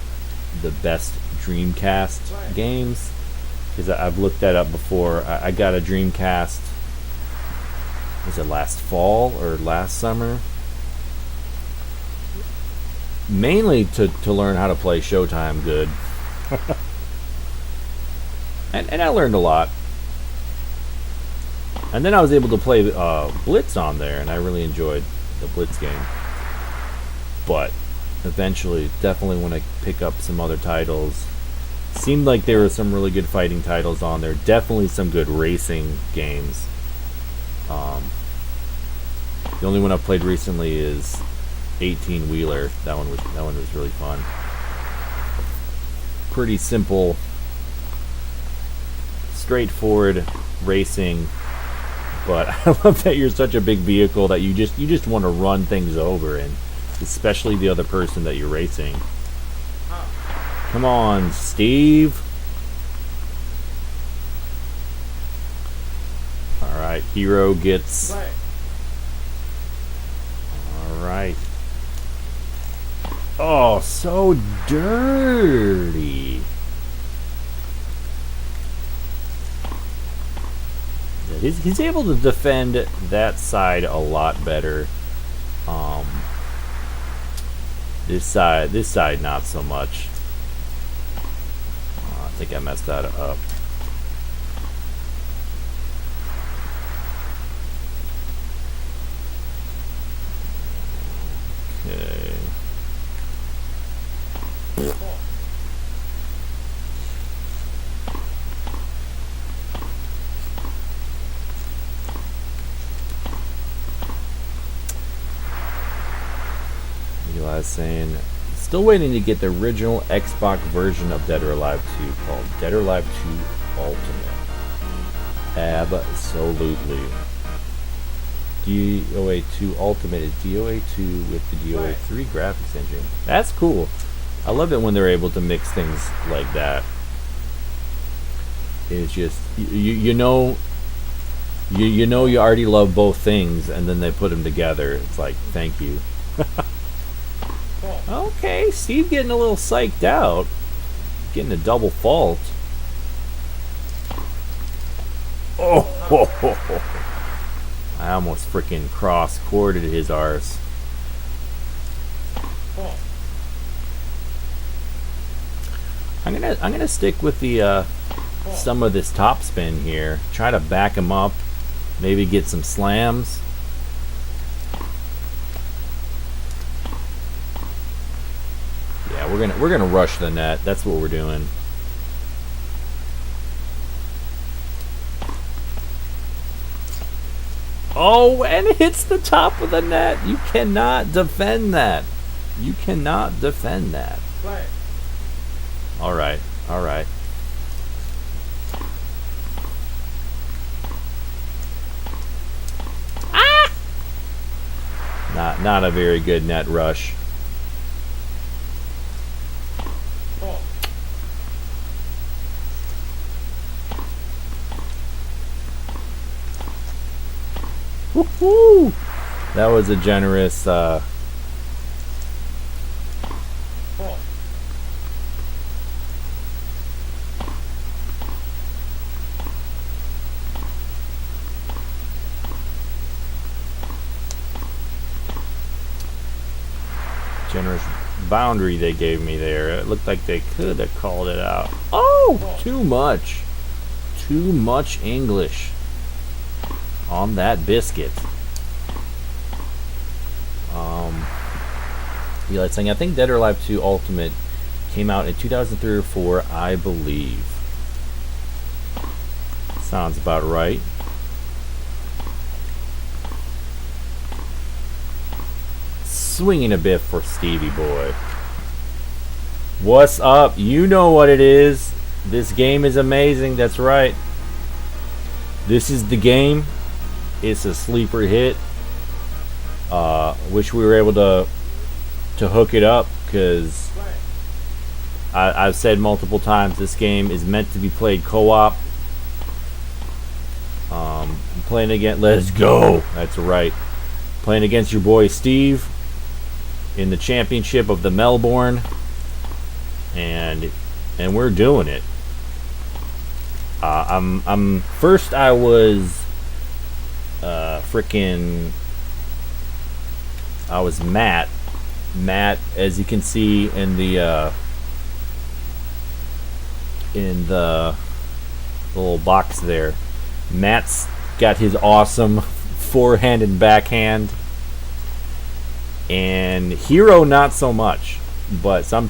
best Dreamcast games, because I've looked that up before. I got a Dreamcast. Was it last fall or last summer? Mainly to learn how to play Showtime good. and I learned a lot. And then I was able to play Blitz on there, and I really enjoyed the Blitz game. But eventually, definitely want to pick up some other titles. Seemed like there were some really good fighting titles on there. Definitely some good racing games. The only one I've played recently is 18 Wheeler. That one was really fun. Pretty simple, straightforward racing. But I love that you're such a big vehicle that you just want to run things over, and especially the other person that you're racing. Come on, Steve. All right, Hiro gets. All right. Oh, so dirty. He's able to defend that side a lot better. This side not so much. I think I messed that up. Okay. Eli's saying, still waiting to get the original Xbox version of Dead or Alive 2 called Dead or Alive 2 Ultimate. Absolutely. DOA 2 Ultimate is DOA 2 with the DOA 3 graphics engine. That's cool. I love it when they're able to mix things like that. It's just you know you already love both things, and then they put them together. It's like, thank you. Okay, Steve getting a little psyched out. Getting a double fault. Oh, I almost freaking cross-corded his arse. I'm gonna stick with the some of this top spin here. Try to back him up. Maybe get some slams. Yeah, we're gonna rush the net. That's what we're doing. Oh, and it hits the top of the net. You cannot defend that. You cannot defend that. Right. All right. All right. Ah! Not a very good net rush. Woohoo! That was a generous generous boundary they gave me there. It looked like they could have called it out. Oh, too much. Too much English on that biscuit. Yeah, saying, I think Dead or Alive 2 Ultimate came out in 2003 or 4, I believe. Sounds about right. Swinging a bit for Stevie boy. What's up? You know what it is. This game is amazing. That's right. This is the game. It's a sleeper hit. Wish we were able to hook it up, because I've said multiple times this game is meant to be played co-op. Playing against, let's go. That's right. Playing against your boy Steve in the championship of the Melbourne, and and we're doing it. I'm first. I was freaking. I was Matt. Matt, as you can see in the little box there, Matt's got his awesome forehand and backhand, and Hiro not so much. But I'm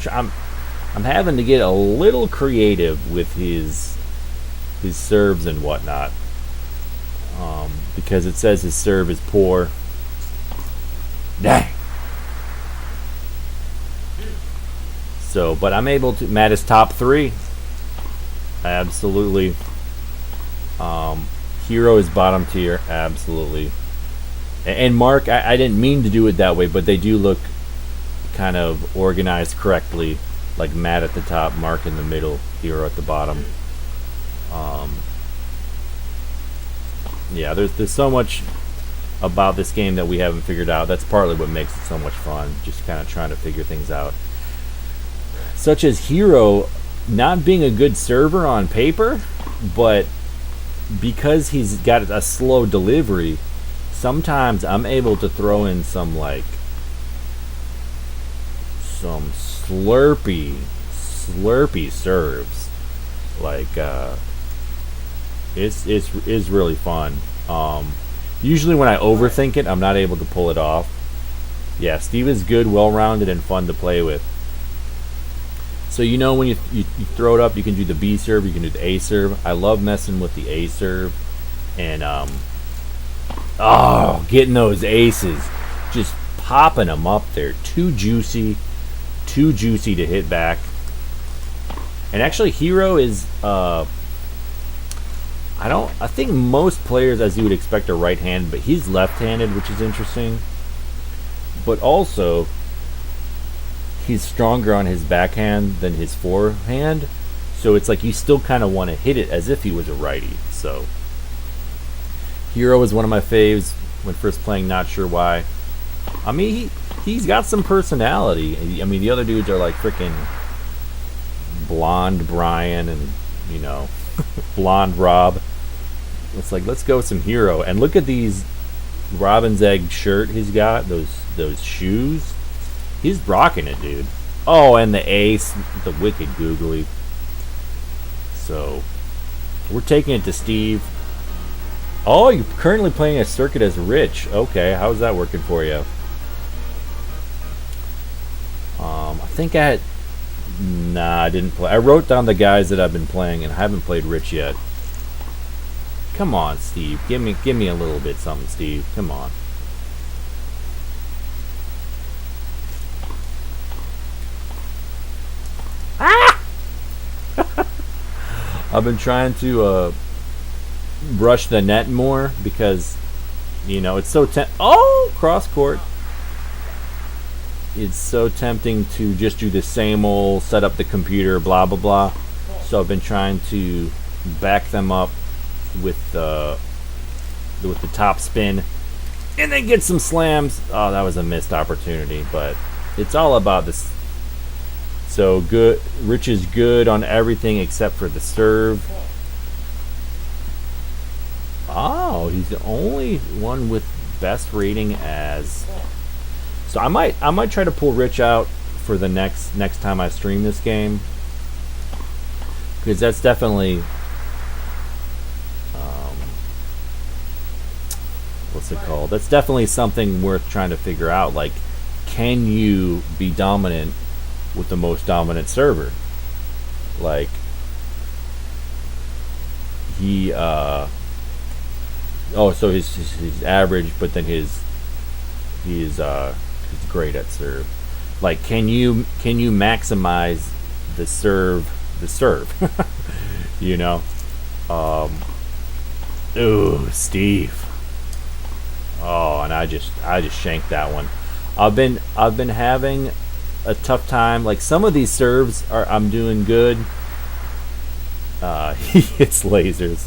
having to get a little creative with his serves and whatnot, because it says his serve is poor. Dang. So, but I'm able to. Matt is top 3. Absolutely. Hiro is bottom tier. Absolutely. And Mark, I didn't mean to do it that way, but they do look kind of organized correctly. Like Matt at the top, Mark in the middle, Hiro at the bottom. Yeah, there's so much about this game that we haven't figured out. That's partly what makes it so much fun, just kind of trying to figure things out. Such as Hiro not being a good server on paper, but because he's got a slow delivery, sometimes I'm able to throw in some slurpy serves. Like it's really fun. Usually when I overthink it, I'm not able to pull it off. Yeah, Steve is good, well-rounded, and fun to play with. So you know when you throw it up, you can do the B serve, you can do the A serve. I love messing with the A serve, and getting those aces, just popping them up there. Too juicy to hit back. And actually, Hiro is I think most players, as you would expect, are right-handed, but he's left-handed, which is interesting. But also, he's stronger on his backhand than his forehand, so it's like you still kind of want to hit it as if he was a righty. So Hiro is one of my faves when first playing, not sure why. I mean, he's got some personality. I mean, the other dudes are like freaking Blonde Brian and, you know, Blonde Rob. It's like, let's go with some Hiro. And look at these robin's egg shirt he's got, those shoes. He's rocking it, dude. Oh, and the ace, the wicked googly. So, we're taking it to Steve. Oh, you're currently playing a circuit as Rich. Okay, how's that working for you? I think I had... Nah, I didn't play. I wrote down the guys that I've been playing, and I haven't played Rich yet. Come on, Steve. Give me a little bit something, Steve. Come on. I've been trying to brush the net more because, you know, it's so cross court. It's so tempting to just do the same old set up the computer, blah blah blah. So I've been trying to back them up with the top spin, and then get some slams. Oh, that was a missed opportunity, but it's all about this. So good. Rich is good on everything except for the serve. Oh, he's the only one with best rating as. So I might try to pull Rich out for the next time I stream this game, because that's definitely what's it called? That's definitely something worth trying to figure out. Like, can you be dominant with the most dominant server? Like, he so his average, but then he's great at serve. Like, can you maximize the serve you know? Ooh, Steve. Oh, and I just shanked that one. I've been having a tough time. Like, some of these serves I'm doing good. He hits lasers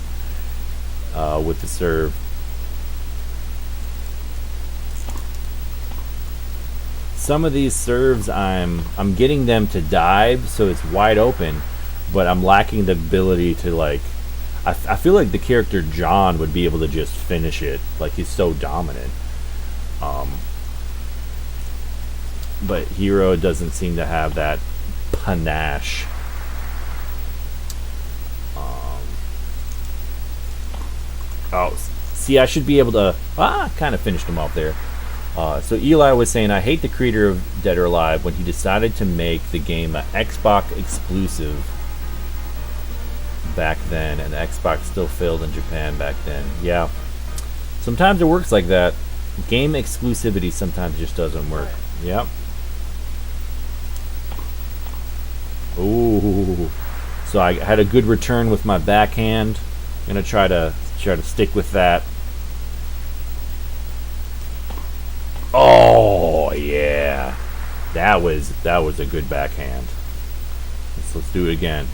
with the serve. Some of these serves I'm getting them to dive, so it's wide open, but I'm lacking the ability to like. I feel like the character John would be able to just finish it. Like he's so dominant. But Hiro doesn't seem to have that panache. Oh, see, I should be able to. Kind of finished him off there. So Eli was saying, I hate the creator of Dead or Alive when he decided to make the game an Xbox exclusive back then, and the Xbox still failed in Japan back then. Yeah, sometimes it works like that. Game exclusivity sometimes just doesn't work. Yep. Ooh. So I had a good return with my backhand. I'm gonna try to stick with that. Oh yeah, that was a good backhand. Let's do it again.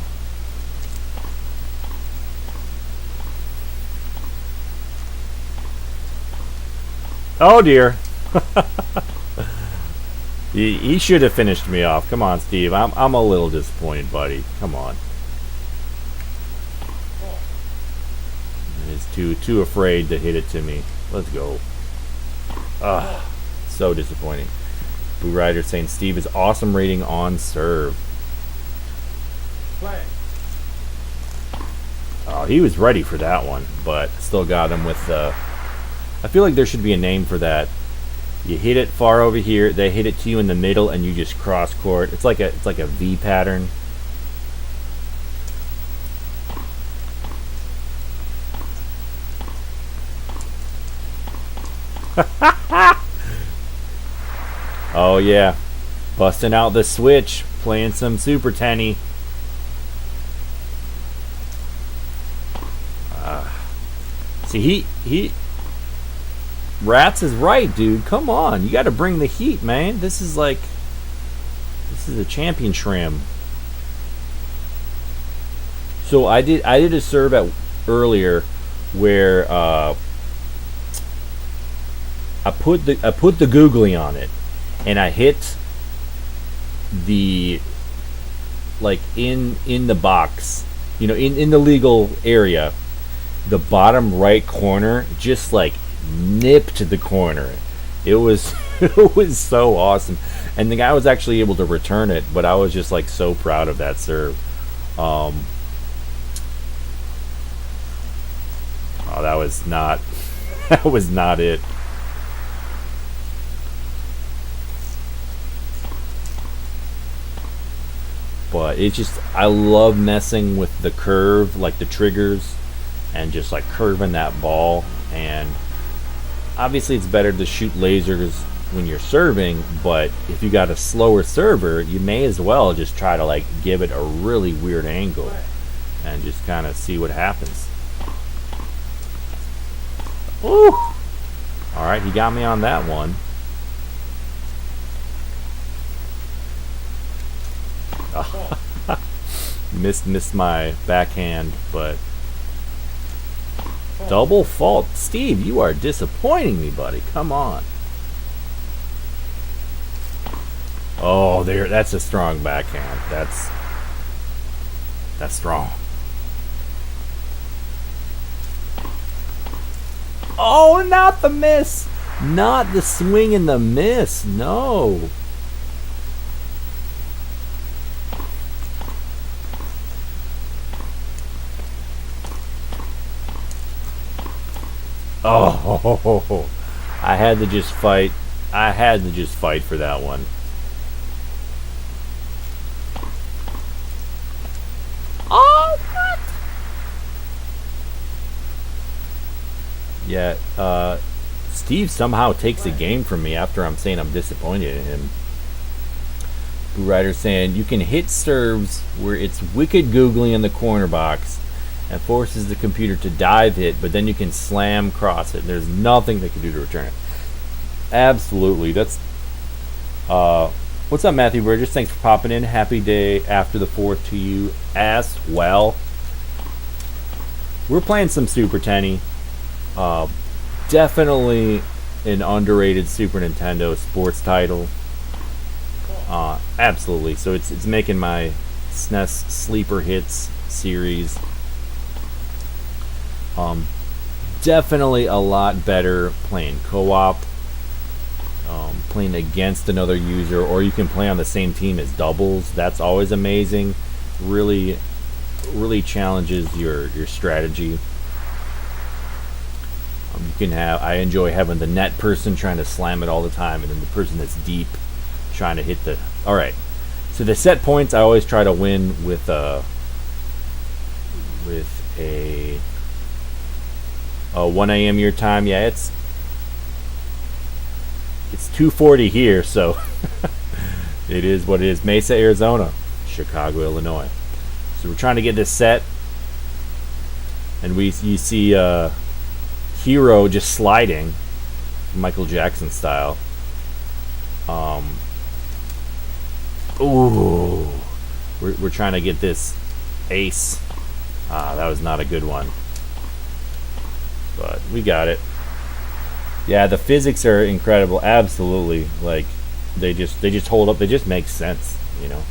Oh dear. he should have finished me off. Come on, Steve. I'm a little disappointed, buddy. Come on. He's too afraid to hit it to me. Let's go. Ugh. So disappointing. Blue Rider saying Steve is awesome rating on serve. Play. Oh, he was ready for that one, but still got him with I feel like there should be a name for that. You hit it far over here, they hit it to you in the middle, and you just cross court. It's like a V pattern. Oh yeah, busting out the Switch, playing some Super Tenny. See, he Rats is right, dude. Come on, you got to bring the heat, man. This is a champion shrimp. So I did a serve earlier where I put the googly on it, and I hit the in the box, in the legal area, the bottom right corner, just nipped the corner. It was it was so awesome, and the guy was actually able to return it, but I was just so proud of that serve. Oh, that was not it. But it's just, I love messing with the curve, the triggers, and just curving that ball. And obviously it's better to shoot lasers when you're serving, but if you got a slower server, you may as well just try to give it a really weird angle and just kind of see what happens. Woo! Alright, he got me on that one. Missed my backhand, but double fault. Steve, you are disappointing me, buddy. Come on. Oh, that's a strong backhand. That's strong. Oh, not the miss. Not the swing and the miss. No. Oh, I had to just fight. I had to just fight for that one. Oh, what? Yeah, Steve somehow takes the game from me after I'm saying I'm disappointed in him. Blue Rider saying you can hit serves where it's wicked googly in the corner box and forces the computer to dive hit, but then you can slam cross it. There's nothing they can do to return it. Absolutely. That's what's up, Matthew Burgess? Thanks for popping in. Happy day after the 4th to you as well. We're playing some Super Tenny. Definitely an underrated Super Nintendo sports title. Absolutely. So it's making my SNES Sleeper Hits series. Definitely a lot better playing co-op, playing against another user, or you can play on the same team as doubles. That's always amazing. Really challenges your strategy. You can have. I enjoy having the net person trying to slam it all the time, and then the person that's deep trying to hit the. All right. So the set points, I always try to win with a 1 a.m. your time. Yeah, it's 2:40 here, so it is what it is. Mesa, Arizona, Chicago, Illinois. So we're trying to get this set, and you see Hiro just sliding, Michael Jackson style. Ooh, we're trying to get this ace. That was not a good one, but we got it. Yeah, the physics are incredible. Absolutely, like they just hold up. They just make sense, you know.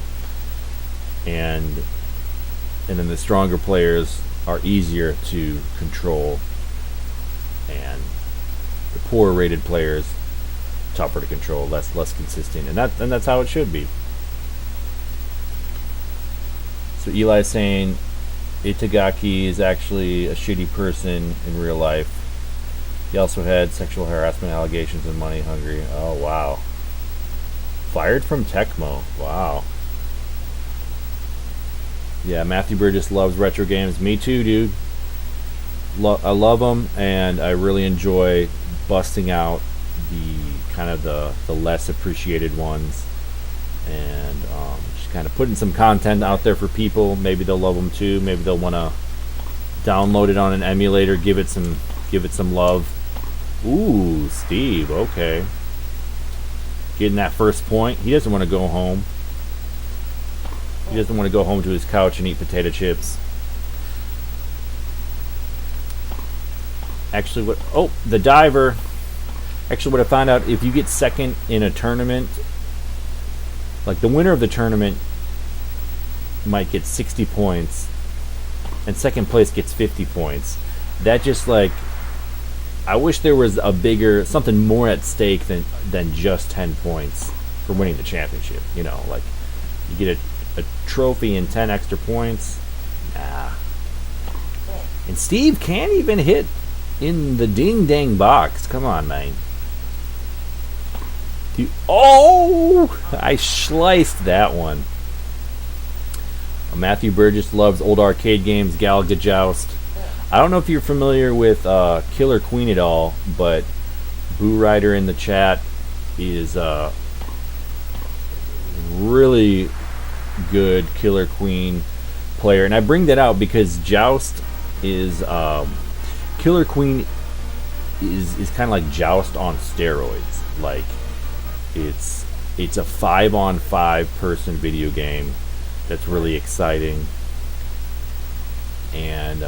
And then the stronger players are easier to control, and the poorer rated players tougher to control, less consistent, and that's how it should be. So Eli's saying Itagaki is actually a shitty person in real life. He also had sexual harassment allegations and money hungry. Oh wow. Fired from Tecmo. Wow. Yeah, Matthew Burgess loves retro games. Me too, dude. I love them, and I really enjoy busting out the kind of the less appreciated ones, and just kind of putting some content out there for people. Maybe they'll love them too. Maybe they'll want to download it on an emulator, give it some love. Ooh, Steve. Okay, getting that first point. He doesn't want to go home. He doesn't want to go home to his couch and eat potato chips. Actually, the diver. Actually, what I found out, if you get second in a tournament, like the winner of the tournament might get 60 points, and second place gets 50 points. That just like, I wish there was something more at stake than just 10 points for winning the championship. You know, like you get a trophy and 10 extra points. Nah. And Steve can't even hit in the ding dang box. Come on, man. I sliced that one. Matthew Burgess loves old arcade games, Galaga Joust. I don't know if you're familiar with Killer Queen at all, but Boo Rider in the chat is really good Killer Queen player, and I bring that out because Joust is Killer Queen is kind of like Joust on steroids. Like it's a 5-on-5 person video game that's really exciting, and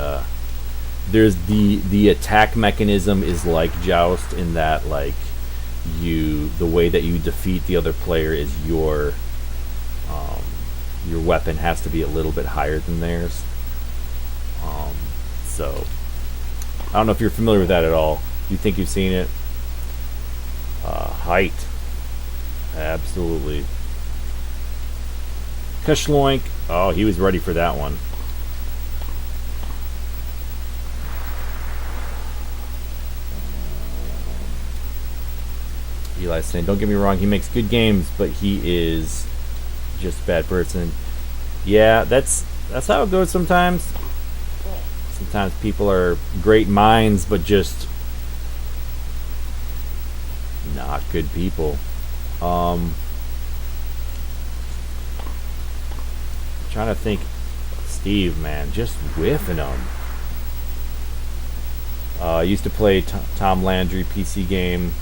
there's the attack mechanism is like Joust in that like the way that you defeat the other player is your weapon has to be a little bit higher than theirs. So I don't know if you're familiar with that at all. You think you've seen it? Height. Absolutely. Kashloink. Oh, he was ready for that one. Eli's saying, don't get me wrong, he makes good games, but he is just a bad person. Yeah, that's how it goes sometimes. Sometimes people are great minds, but just not good people. Trying to think. Steve, man, just whiffing them. I used to play Tom Landry PC game.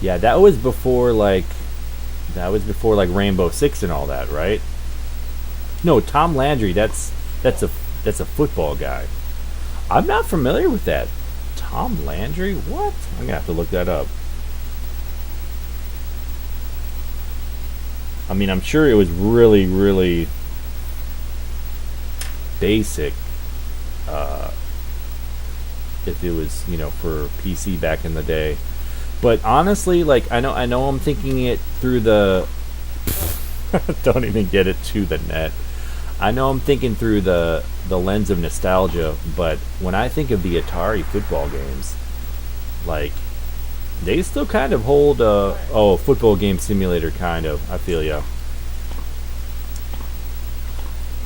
Yeah, that was before like Rainbow Six and all that, right? No, Tom Landry. That's a football guy. I'm not familiar with that. Tom Landry? What? I'm gonna have to look that up. I mean, I'm sure it was really, really basic. If it was, for PC back in the day. But honestly, like I know I'm thinking it through the don't even get it to the net. I know I'm thinking through the lens of nostalgia, but when I think of the Atari football games, like they still kind of hold football game simulator kind of. I feel ya.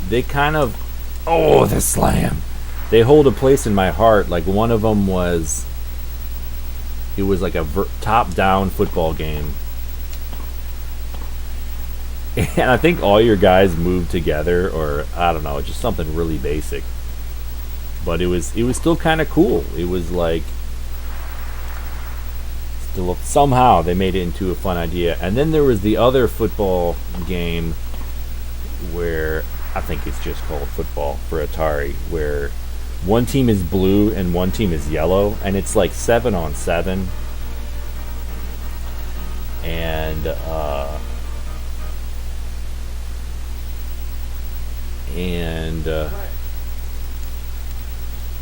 They kind of the slam. They hold a place in my heart. Like one of them was, it was like a top-down football game, and I think all your guys moved together, or I don't know, just something really basic. But it was still kind of cool. It was like still somehow they made it into a fun idea. And then there was the other football game where I think it's just called football for Atari, where one team is blue and one team is yellow, and it's like 7-on-7. And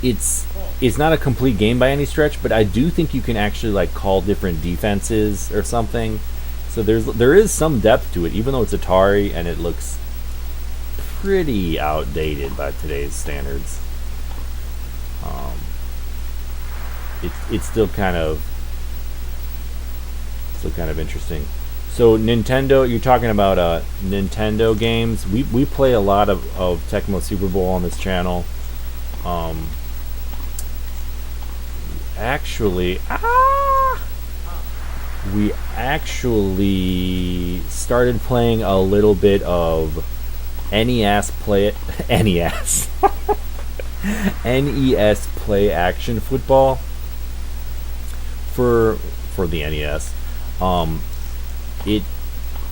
it's not a complete game by any stretch, but I do think you can actually like call different defenses or something. So there is some depth to it, even though it's Atari and it looks pretty outdated by today's standards. It's still kind of interesting. So Nintendo, you're talking about Nintendo games. We play a lot of Tecmo Super Bowl on this channel. We actually started playing a little bit of NES NES NES play action football for the NES.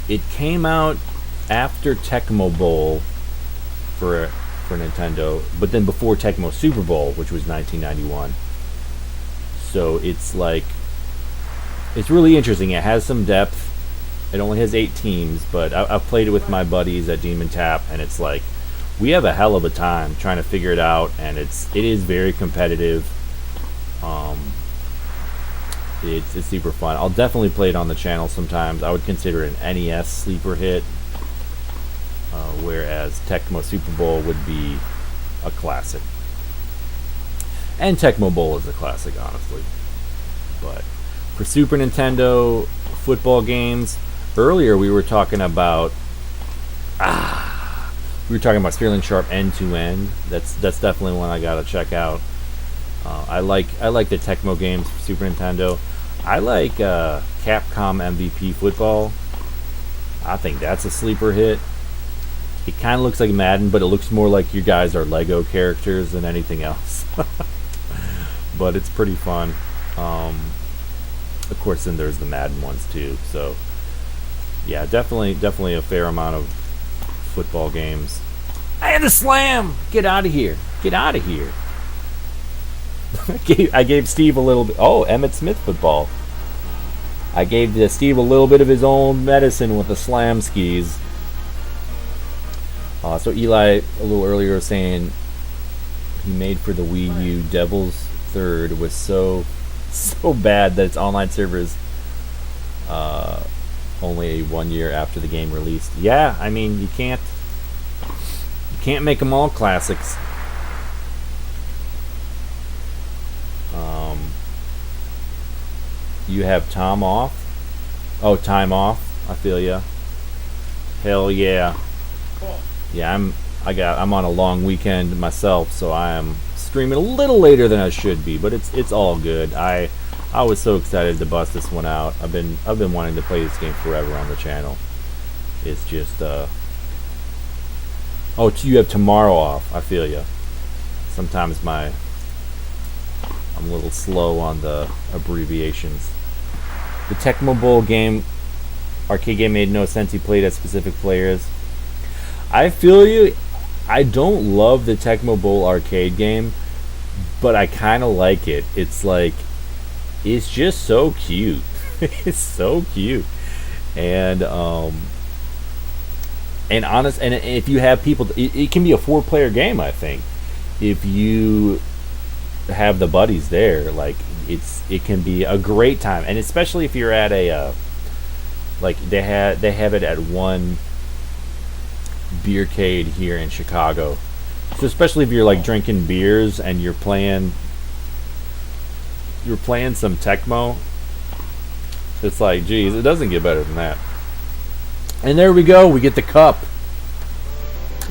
It came out after Tecmo Bowl for Nintendo, but then before Tecmo Super Bowl, which was 1991. So it's really interesting. It has some depth. It only has 8 teams, but I've played it with my buddies at Demon Tap, and it's like we have a hell of a time trying to figure it out, and it is very competitive. It's super fun. I'll definitely play it on the channel sometimes. I would consider it an NES sleeper hit, whereas Tecmo Super Bowl would be a classic. And Tecmo Bowl is a classic, honestly. But for Super Nintendo football games, earlier we were talking about Sterling Sharp End to End. That's definitely one I gotta check out. I like the Tecmo games for Super Nintendo. I like Capcom MVP Football. I think that's a sleeper hit. It kind of looks like Madden, but it looks more like you guys are Lego characters than anything else. But it's pretty fun. Of course, then there's the Madden ones too. So yeah, definitely a fair amount of football games. I had a slam! Get out of here! Get out of here! I gave Steve a little bit. Oh, Emmitt Smith football. I gave Steve a little bit of his own medicine with the slam skis. So Eli a little earlier was saying he made for the Wii U. Devil's Third was so bad that its online servers only 1 year after the game released. Yeah, I mean you can't make them all classics. You have Tom off. Oh, time off. I feel ya. Hell yeah. Yeah, I'm on a long weekend myself, so I am streaming a little later than I should be, but it's all good. I was so excited to bust this one out. I've been wanting to play this game forever on the channel. It's just oh, you have tomorrow off. I feel ya. Sometimes I'm a little slow on the abbreviations. The Tecmo Bowl game, arcade game, made no sense. He played as specific players. I feel you. I don't love the Tecmo Bowl arcade game, but I kind of like it. It's just so cute. It's so cute. And And if you have people, it can be a 4-player game. I think if you have the buddies there, like it can be a great time, and especially if you're at a like they have it at one beercade here in Chicago. So especially if you're like drinking beers and you're playing some Tecmo, it's like, geez, it doesn't get better than that. And there we go. We get the cup.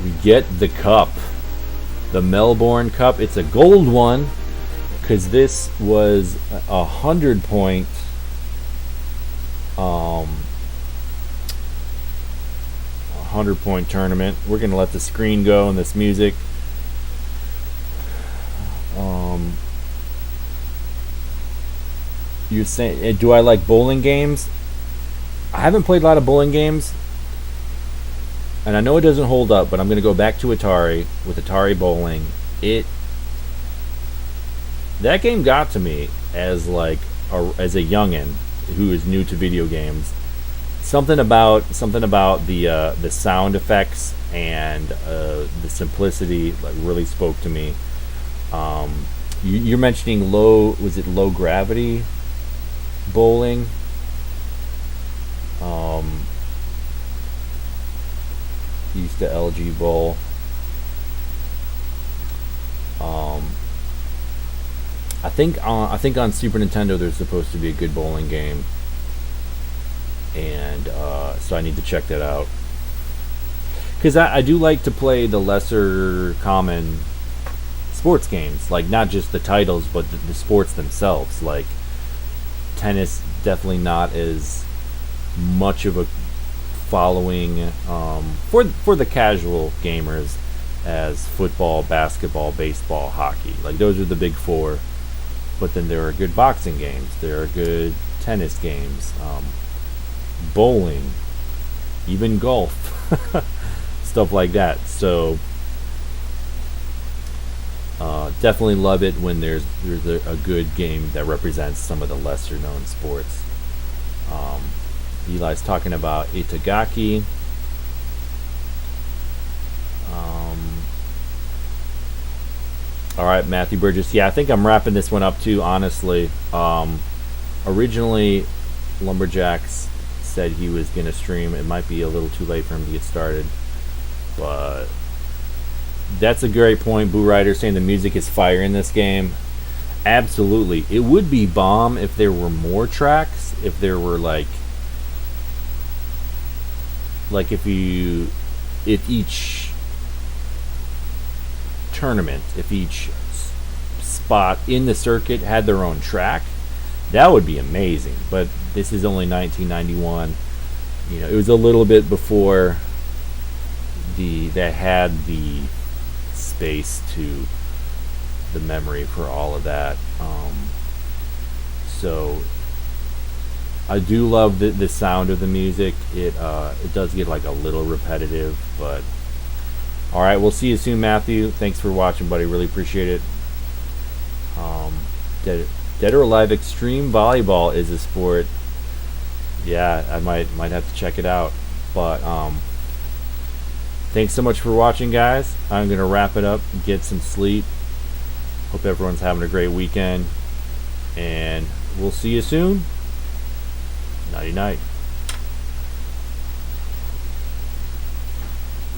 We get the cup. The Melbourne Cup. It's a gold one because this was 100-point 100-point tournament. We're gonna let the screen go and this music. You're saying, do I like bowling games? I haven't played a lot of bowling games, and I know it doesn't hold up, but I'm gonna go back to Atari with Atari Bowling. That game got to me as like as a youngin who is new to video games. Something about the sound effects and the simplicity like really spoke to me. You're mentioning low gravity bowling? Used to LG Bowl. I think on Super Nintendo there's supposed to be a good bowling game, and so I need to check that out. Because I do like to play the lesser common sports games, like not just the titles, but the sports themselves. Like tennis, definitely not as much of a following for the casual gamers as football, basketball, baseball, hockey. Like those are the big four. But then there are good boxing games. There are good tennis games, bowling, even golf, stuff like that. So definitely love it when there's a good game that represents some of the lesser known sports. Eli's talking about Itagaki. All right, Matthew Burgess. Yeah, I think I'm wrapping this one up too, honestly. Originally, Lumberjacks said he was going to stream. It might be a little too late for him to get started. But that's a great point. Boo Rider saying the music is fire in this game. Absolutely. It would be bomb if there were more tracks. If there were like if each tournament, if each spot in the circuit had their own track, that would be amazing. But this is only 1991. You know, it was a little bit before that had the space to the memory for all of that. So I do love the sound of the music. It does get like a little repetitive, but all right, we'll see you soon, Matthew. Thanks for watching, buddy. Really appreciate it. Dead or Alive Extreme Volleyball is a sport. Yeah, I might have to check it out. But thanks so much for watching, guys. I'm gonna wrap it up, get some sleep. Hope everyone's having a great weekend, and we'll see you soon. Nighty night.